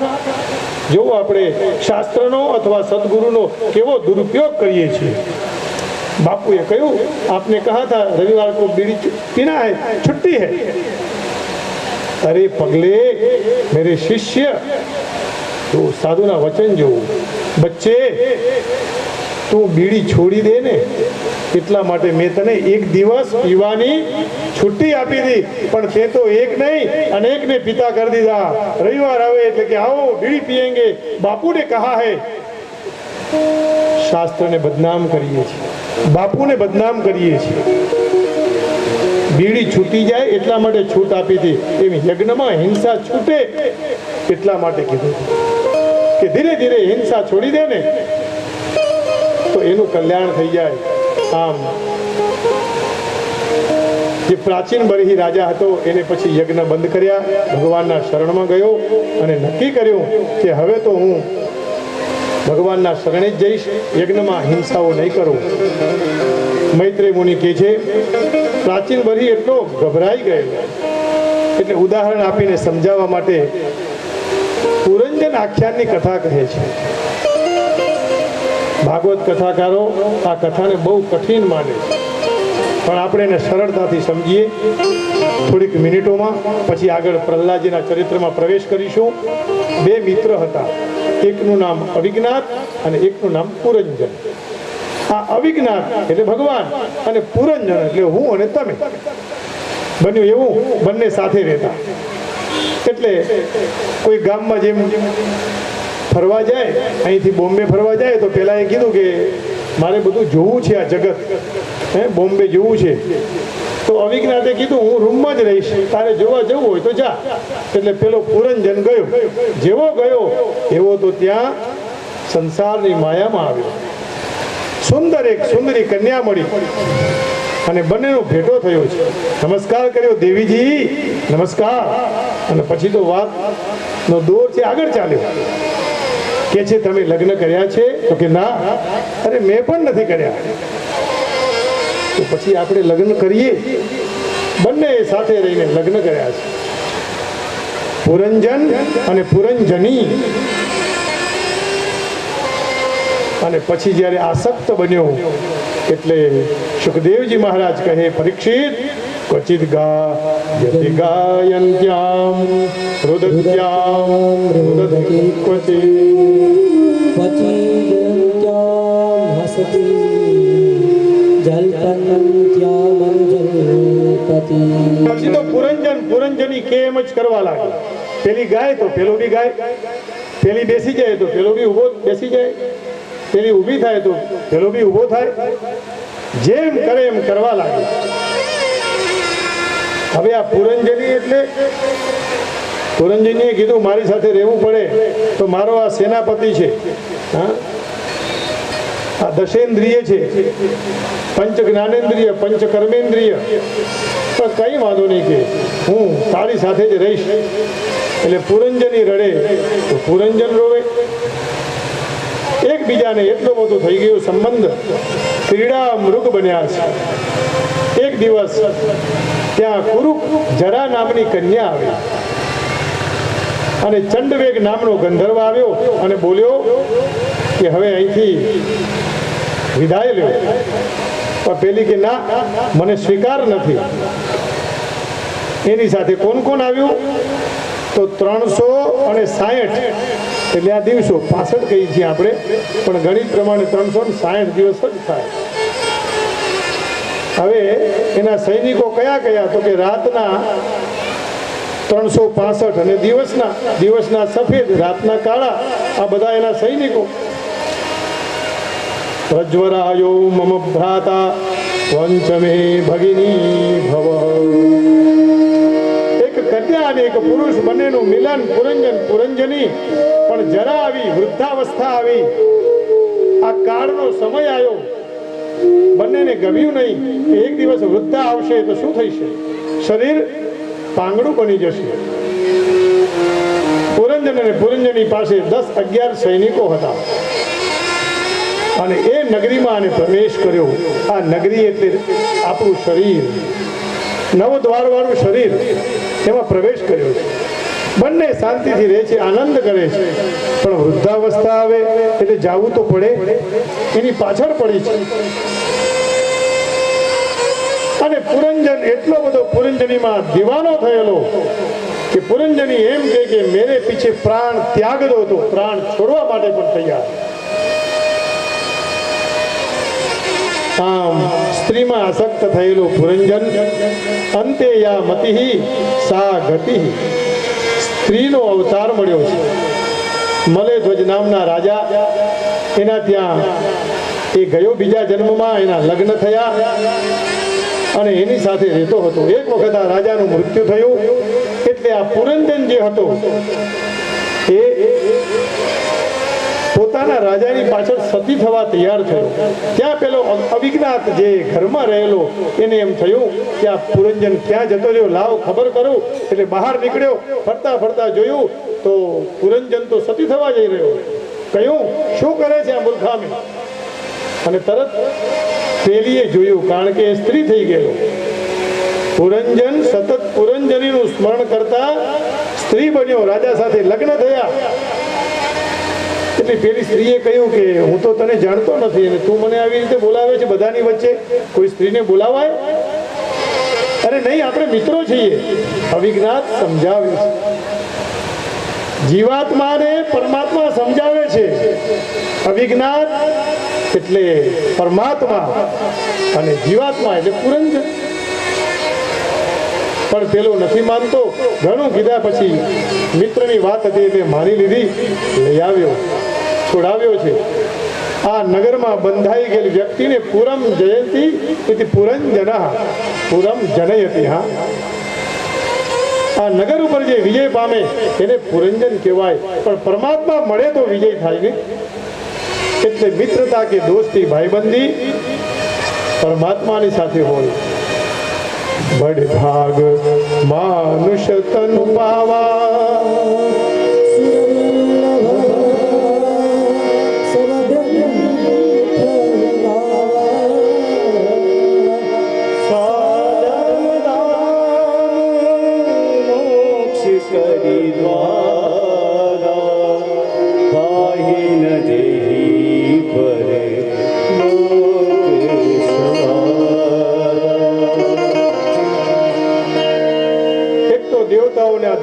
જો આપણે શાસ્ત્રનો અથવા સદગુરુનો કેવો દુરુપયોગ કરીએ છીએ. બાપુએ કહ્યું आपने कहा था रविवार को बीड़ी पीना है, छुट्टी है. अरे पगले मेरे शिष्य, तो साधुना वचन जो बच्चे તું બીડી છોડી દે ને, એટલા માટે મેં તને 1 દિવસ પીવાની છુટ્ટી આપી હતી. પણ તે તો 1 નહીં અનેકને પિતા કરી દીધા. રવિવાર આવે એટલે કે આવો બીડી પીએંગે. બાપુને કહા હૈ. શાસ્ત્રને બદનામ કરીએ છીએ, બાપુને બદનામ કરીએ છીએ. બીડી છૂટી જાય એટલા માટે છૂટ આપી હતી. એમ યજ્ઞમાં હિંસા છૂટે એટલા માટે કીધું કે ધીરે ધીરે હિંસા છોડી દે ને તો એનું કલ્યાણ થઈ જાય. આમ જે પ્રાચીન બરહી રાજા હતો એને પછી યજ્ઞ બંધ કર્યા, ભગવાનના શરણમાં ગયો અને નક્કી કર્યું કે હવે તો હું ભગવાનના શરણે જ જઈશ, યજ્ઞમાં હિંસાઓ નહીં કરું. મૈત્રેય મુનિ કહે છે પ્રાચીન બરહી એટલો ગભરાઈ ગયેલો, એટલે ઉદાહરણ આપીને સમજાવવા માટે પુરંજન આખ્યાનની કથા કહે છે. ભાગવત કથાકારો આ કથાને બહુ કઠિન માને છે, પણ આપણે એને સરળતાથી સમજીએ થોડીક મિનિટોમાં. પછી આગળ પ્રહલાદજીના ચરિત્રમાં પ્રવેશ કરીશું. 2 મિત્ર હતા, એકનું નામ અવિજ્ઞાત અને એકનું નામ પુરંજન. આ અવિજ્ઞાત એટલે ભગવાન અને પુરંજન એટલે હું અને તમે. બન્યું એવું બંને સાથે રહેતા. એટલે કોઈ ગામમાં જેમ ફરવા જાય, અહીંથી બોમ્બે ફરવા જાય તો પહેલાં એ કીધું કે મારે બધું જોવું છે, આ જગત બોમ્બે જોવું છે. તો અવિજ્ઞાતે કીધું હું રૂમમાં જ રહીશ, તારે જોવા જવું હોય તો જા. એટલે પેલો પુરંજન ગયો. જેવો ગયો એવો તો ત્યાં સંસારની માયામાં આવ્યો. સુંદર એક સુંદરી કન્યા મળી અને બંનેનો ભેટો થયો છે. નમસ્કાર કર્યો, દેવીજી નમસ્કાર. અને પછી તો વાતનો દોર છે આગળ ચાલ્યો. કે છે તમે લગ્ન કર્યા છે? તો કે ના, અરે મેં પણ નથી કર્યા. તો પછી આપણે લગ્ન કરીએ. બંને સાથે રહીને લગ્ન કર્યા છે, પુરંજન અને પુરંજની. અને પછી જ્યારે આસક્ત બન્યો એટલે સુખદેવજી મહારાજ કહે, પરીક્ષિત, ક્વચિત ગાયતિ ગાયન્ત્યામ રુદત્યામ રુદતિ ક્વચિત ક્વચિદ્યંત્યામ હસતી જલ્પન્ત્યામંજલપતિ. પછી તો પુરંજની કેમ જ કરવા લાગે. પેલી ગાય તો પેલો બી ગાય, પેલી બેસી જાય તો પેલો બી ઊભો બેસી જાય, પેલી ઊભી થાય તો પેલો બી ઊભો થાય. જેમ કરે એમ કરવા લાગે. હવે આ પુરંજની એટલે પુરંજનીએ કીધું મારી સાથે રહેવું પડે તો મારો આ સેનાપતિ છે, હા, આ દશેન્દ્રિય છે, પંચ જ્ઞાનેન્દ્રિય, પંચ કર્મેન્દ્રિય, પણ કઈ વાંધો નહીં કે હું તારી સાથે જ રહીશ. એટલે પુરંજની રડે તો પુરંજન રોવે. એકબીજાને એટલો બધો થઈ ગયો સંબંધ, ક્રીડા મૃગ બન્યા છે. એક દિવસ ત્યાં કુરુ જરા નામની કન્યા આવી અને ચંડવેગ નામનો ગંધર્વ આવ્યો અને બોલ્યો કે હવે અહીંથી વિદાય લ્યો. પણ પેલી કે ના, મને સ્વીકાર નથી. એની સાથે કોણ કોણ આવ્યું? તો 360, એટલે આ દિવસો 65 કહીએ છીએ આપણે, પણ ગણિત પ્રમાણે 360 દિવસ જ થાય. હવે એના સૈનિકો કયા કયા? તો કે રાતના 365 અને દિવસના સફેદ, રાતના કાળા, આ બધા એના સૈનિકો. પ્રજ્વરાયો મમ ભ્રાતા વંચમે ભગિની ભવ. એક કન્યા અને એક પુરુષ બંનેનું મિલન, પુરંજન પુરંજની. પણ જરા આવી વૃદ્ધાવસ્થા આવી, આ કાળનો સમય આવ્યો, બંનેને ગમ્યું નહીં કે એક દિવસ વૃદ્ધા આવશે તો શું થશે? શરીર પાંગડું બની જશે. પુરંજન અને પુરંજની પાસે 10-11 સૈનિકો હતા અને એ નગરીમાં આને પ્રવેશ કર્યો. આ નગરી એટલે આપણું શરીર, નવદ્વારવાળું શરીર, એમાં પ્રવેશ કર્યો છે. બંને શાંતિથી રહે છે, આનંદ કરે છે. પણ વૃદ્ધાવસ્થા આવે એટલે જાવું તો પડે, એની પાછળ પડી છે. અને પુરંજન એટલો બધો પુરંજનીમાં દીવાનો થયેલો કે પુરંજની એમ કહે કે મેરે પીછે પ્રાણ ત્યાગ દો, તો પ્રાણ છોડવા માટે પણ તૈયાર. આમ સ્ત્રીમાં આસક્ત થયેલો પુરંજન, અંતે યા મતિ સા ગતિ, સ્ત્રીનો અવતાર મળ્યો છે. મલેધ્વજ નામના રાજા, એના ત્યાં એ ગયો, બીજા જન્મમાં એના લગ્ન થયા અને એની સાથે રહેતો હતો. એક વખત આ રાજાનું મૃત્યુ થયું એટલે આ પુરંજન જે હતો એ પોતાના રાજાની પાછળ સતી થવા તૈયાર થયો. ત્યાં પેલો અવિજ્ઞાત જે ઘરમાં રહેલો, એને એમ થયું કે આ પુરંજન ક્યાં જતો રહ્યો, લાવ ખબર કરું. એટલે બહાર નીકળ્યો, ફરતા ફરતા જોયું તો પુરંજન તો સતી થવા જઈ રહ્યો. કહ્યું, શું કરે છે આ મૂર્ખામી? અને તરત પેલીએ જોયું, કારણ કે એ સ્ત્રી થઈ ગયેલો. પુરંજન સતત પુરંજનીનું સ્મરણ કરતા સ્ત્રી બન્યો, રાજા સાથે લગ્ન થયા. એટલે પેલી સ્ત્રીએ કહ્યું કે હું તો તને જાણતો નથી અને તું મને આવી રીતે બોલાવે છે બધાની વચ્ચે, કોઈ સ્ત્રીને બોલાવાય? અરે નહીં, આપણે મિત્રો છીએ. અવિજ્ઞાત સમજાવે છે, જીવાત્માને પરમાત્મા સમજાવે છે. અવિજ્ઞાત એટલે પરમાત્મા અને જીવાત્મા એટલે પુરંજન. પણ પેલો નથી માનતો. ઘણું કીધા પછી મિત્રની વાત હતી એટલે માની લીધી, લઈ આવ્યો, છોડાવ્યો છે. આ નગરમાં બંધાઈ ગયેલી વ્યક્તિને પુરમ જયંતી એટલે પુરંજના, પુરમ જનયતી. હા, આ નગર ઉપર જે વિજય પામે એને પુરંજન કહેવાય. પણ પરમાત્મા મળે તો વિજય થાય ને. એટલે મિત્રતા કે દોસ્તી, ભાઈબંધી પરમાત્માની સાથે હોય. બડ ભાગ માનુષ તન પાવા,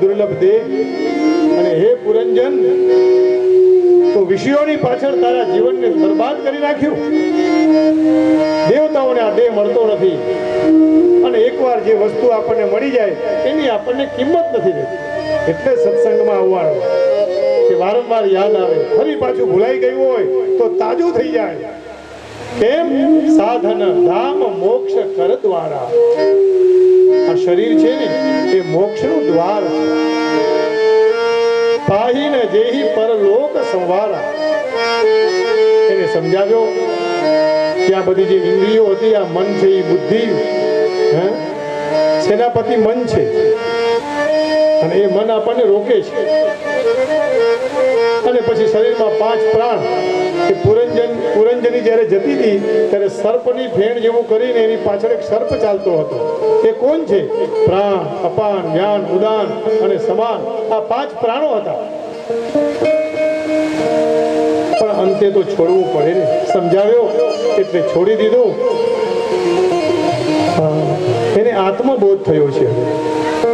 દુર્લભ દેહ અને હે પુરંજન તો વિષયોની પાછળ તારા જીવનને બરબાદ કરી નાખ્યું. દેવતાઓને આ દેહ મળતો નથી અને એકવાર જે વસ્તુ આપણને મળી જાય એની આપણને કિંમત નથી રહેતી. એટલે સત્સંગમાં આવવાનું કે વારંવાર યાદ આવે, ફરી પાછું ભૂલાઈ ગયું હોય તો તાજું થઈ જાય. કેમ? સાધન ધામ મોક્ષ કર દ્વારા. આ શરીર છે ને એ મોક્ષનું દ્વાર છે. પાહીને જેહી પરલોક સંવારા. એને સમજાવ્યો કે આ બધી જે ઇન્દ્રિયો હતી, આ મન છે, એ બુદ્ધિ, સેનાપતિ મન છે અને એ મન આપણને રોકે છે. અને પછી શરીરમાં 5 પ્રાણ કે પુરંજની જ્યારે જતી હતી ત્યારે સર્પની ફેણ જેવું કરીને એની પાછળ એક સર્પ ચાલતો હતો. એ કોણ છે? પ્રાણ, અપાન, જ્ઞાન, ઉદાન અને સમાન. આ 5 પ્રાણો હતા. પણ અંતે તો છોડવું પડે ને. સમજાવ્યો એટલે છોડી દીધું. એને આત્મબોધ થયો છે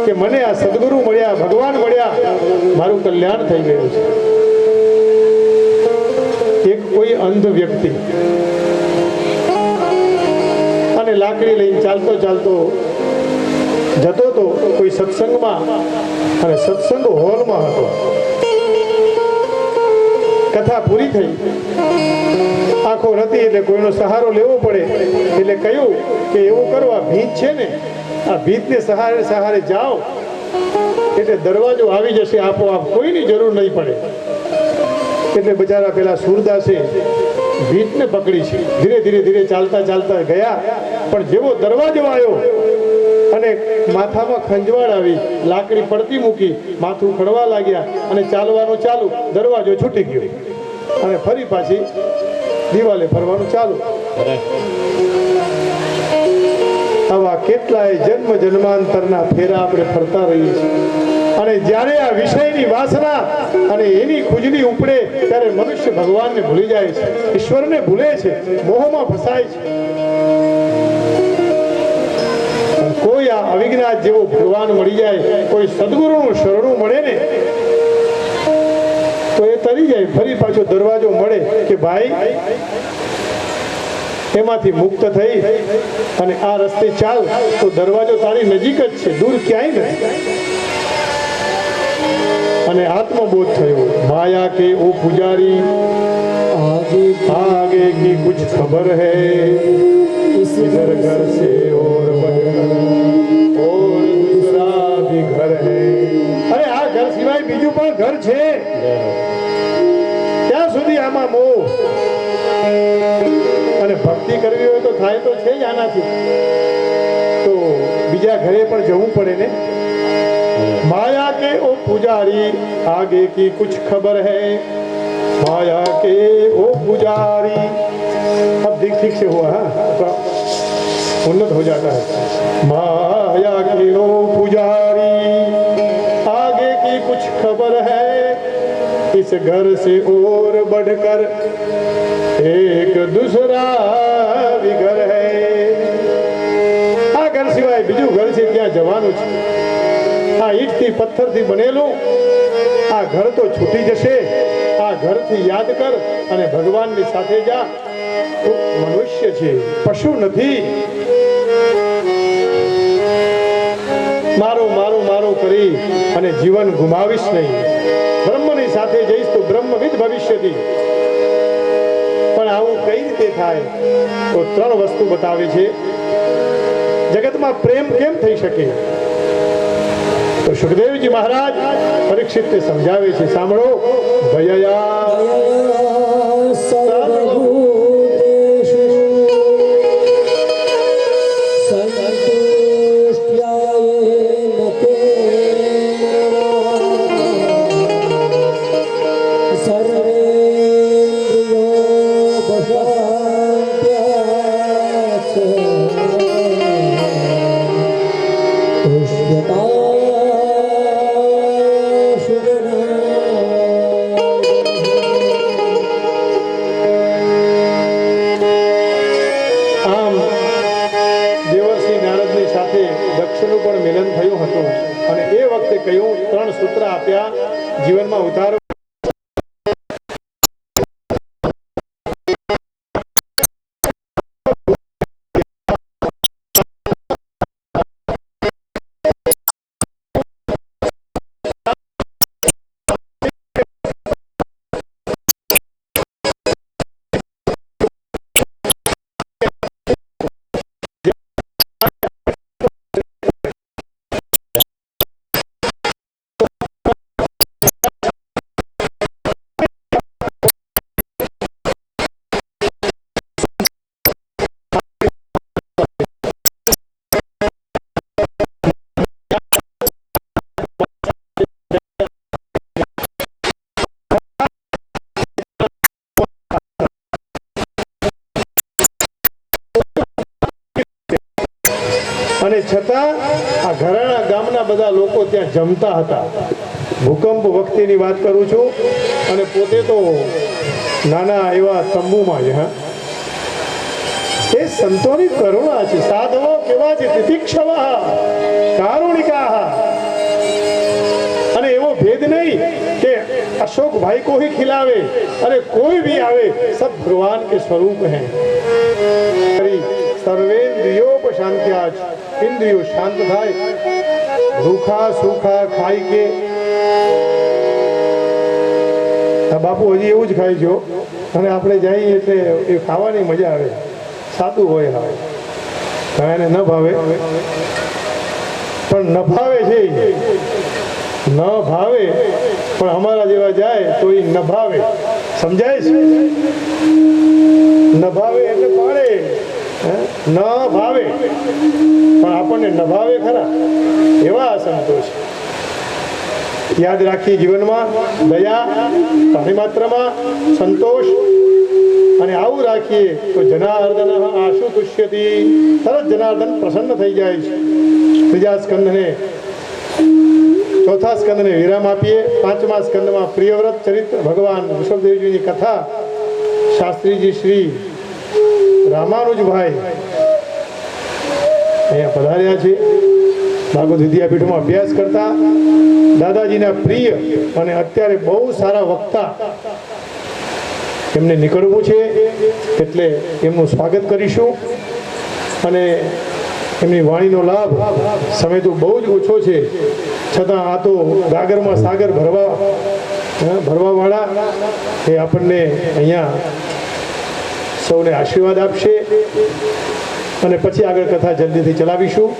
કે મને આ સદગુરુ મળ્યા, ભગવાન મળ્યા, મારું કલ્યાણ થઈ ગયું છે. એક કોઈ અંધ વ્યક્તિ અને લાકડી લઈને ચાલતો ચાલતો જતો તો કોઈ સત્સંગમાં, અને સત્સંગ હોલમાં હતો. કથા પૂરી થઈ, આંખો નથી એટલે કોઈનો સહારો લેવો પડે. એટલે કહ્યું કે એવું કરો, આ ભીત છે ને, આ ભીતને સહારે સહારે જાઓ એટલે દરવાજો આવી જશે આપોઆપ, કોઈની જરૂર નહીં પડે. એટલે બિચારા પેલા સુરદાસે ભીતને પકડી છે. ધીરે ધીરે ધીરે ચાલતા ચાલતા ગયા, પણ જેવો દરવાજો આવ્યો અને માથામાં ખંજવાળ આવી, લાકડી પડતી મૂકી, માથું ખડવા લાગ્યા અને ચાલવાનું ચાલુ. દરવાજો છૂટી ગયો અને ફરી પાછી દિવાલે ફરવાનું ચાલુ. આવા કેટલાય જન્મ જન્માંતરના ફેરા આપણે ફરતા રહીએ છીએ. અને જ્યારે આ વિષયની વાસના અને એની ખુજલી ઉપડે ત્યારે મનુષ્ય ભગવાનને ભૂલી જાય છે, ઈશ્વરને ભૂલે છે, મોહમાં ફસાય છે. કોઈ આ અવિજ્ઞાત જેવો ભગવાન મળી જાય, કોઈ સદગુરુનું શરણું મળે ને તો એ તરી જાય. ફરી પાછો દરવાજો મળે કે ભાઈ એમાંથી મુક્ત થઈ અને આ રસ્તે ચાલ, તો દરવાજો તારી નજીક જ છે, દૂર ક્યાંય નથી. અને આત્મબોધ થયો. માયા કે ઓ પુજારી आगे की कुछ खबर है इधर घर से और दूसरा भी घर है. अरे આ ઘર સિવાય બીજું પણ ઘર છે. ત્યાં સુધી આમાં મોહ અને ભક્તિ કરવી હોય તો થાય તો છે જ આનાથી, તો બીજા ઘરે પણ જવું પડે ને. माया के ओ पुजारी आगे की कुछ खबर है, माया के ओ पुजारी. अब ठीक से हुआ है, उन्नत हो जाता है. माया के ओ पुजारी आगे की कुछ खबर है, इस घर से और बढ़कर एक दूसरा भी घर है. આ ઘર સિવાય બીજું ઘર છે, ત્યાં જવાનું છે. આ ઈંટથી પથ્થરથી બનેલું આ ઘર તો છૂટી જશે. આ ઘરથી યાદ કર અને ભગવાનની સાથે જા. તો મનુષ્ય છે, પશુ નથી. મારું મારું મારું કરી અને જીવન ગુમાવીશ નહીં. બ્રહ્મની સાથે જઈશ તો બ્રહ્મવિદ ભવિષ્યથી. પણ આવું કઈ રીતે થાય? તો 3 વસ્તુ બતાવે છે. જગતમાં પ્રેમ કેમ થઈ શકે? તો સુખદેવજી મહારાજ પરીક્ષિતને સમજાવે છે. સાંભળો. ભયયા સર્વભૂતેષુ સંતુષ્ટ્યાયેન તે સર્વેન્દ્રિયો વશાત્યાચ પુષ્યતા. સાથે દક્ષનું પણ મિલન થયું હતું અને એ વખતે કહ્યું 3 સૂત્ર આપ્યા જીવનમાં ઉતારો. અને છતાં આ ઘરાણા ગામના બધા લોકો ત્યાં જમતા હતા. ભૂકંપ વખતેની વાત કરું છું અને પોતે તો નાના એવા તંબુમાં જ. એ સંતોની કરુણા છે. સાધવો કેવા છે, તિતિક્ષવા કારુણિકા. અને એવો ભેદ નહીં કે अशोक भाई को ही खिलावे, अरे कोई भी आवे सब भगवान के स्वरूप हैं. સર્વેન્દ્રિયોપશાંત્યા જ ઇન્દ્રિયો શાંત થાય. ભૂખા સૂખા ખાઈ કે આ બાપુ હજી એવું જ ખાય છો અને આપણે જઈએ એટલે એ ખાવાની મજા આવે. સાદું હોય હવે એને ન ભાવે પણ ન ભાવે છે ન ભાવે પણ અમારા જેવા જાય તો એ ન ભાવે. સમજાય છે? ન ભાવે એટલે પાડે, ન ભાવે પણ આપણને ન ભાવે ખરા એવા સંતોષ. યાદ રાખી જીવનમાં દયા, પ્રાણીમાત્રમાં સંતોષ અને આવું રાખીએ તો જનાર્દન આશુ તુષ્યતી. તરત જનાર્દન પ્રસન્ન થઈ જાય છે. ત્રીજા સ્કંદને ચોથા સ્કંદને વિરામ આપીએ. પાંચમા સ્કંદમાં પ્રિયવ્રત ચરિત્ર ભગવાન ઋષભદેવજીની કથા શાસ્ત્રીજી શ્રી રામાનુજભાઈ અહીંયા પધાર્યા છે. ભાગવત વિદ્યાપીઠમાં અભ્યાસ કરતા દાદાજીના પ્રિય અને અત્યારે બહુ સારા વક્તા એમને નીકળવું છે એટલે એમનું સ્વાગત કરીશું. અને એમની વાણીનો લાભ સમય તો બહુ જ ઓછો છે છતાં આ તો ગાગરમાં સાગર ભરવાવાળા એ આપણને અહીંયા સૌને આશીર્વાદ આપશે અને પછી આગળ કથા જલ્દીથી ચલાવીશું.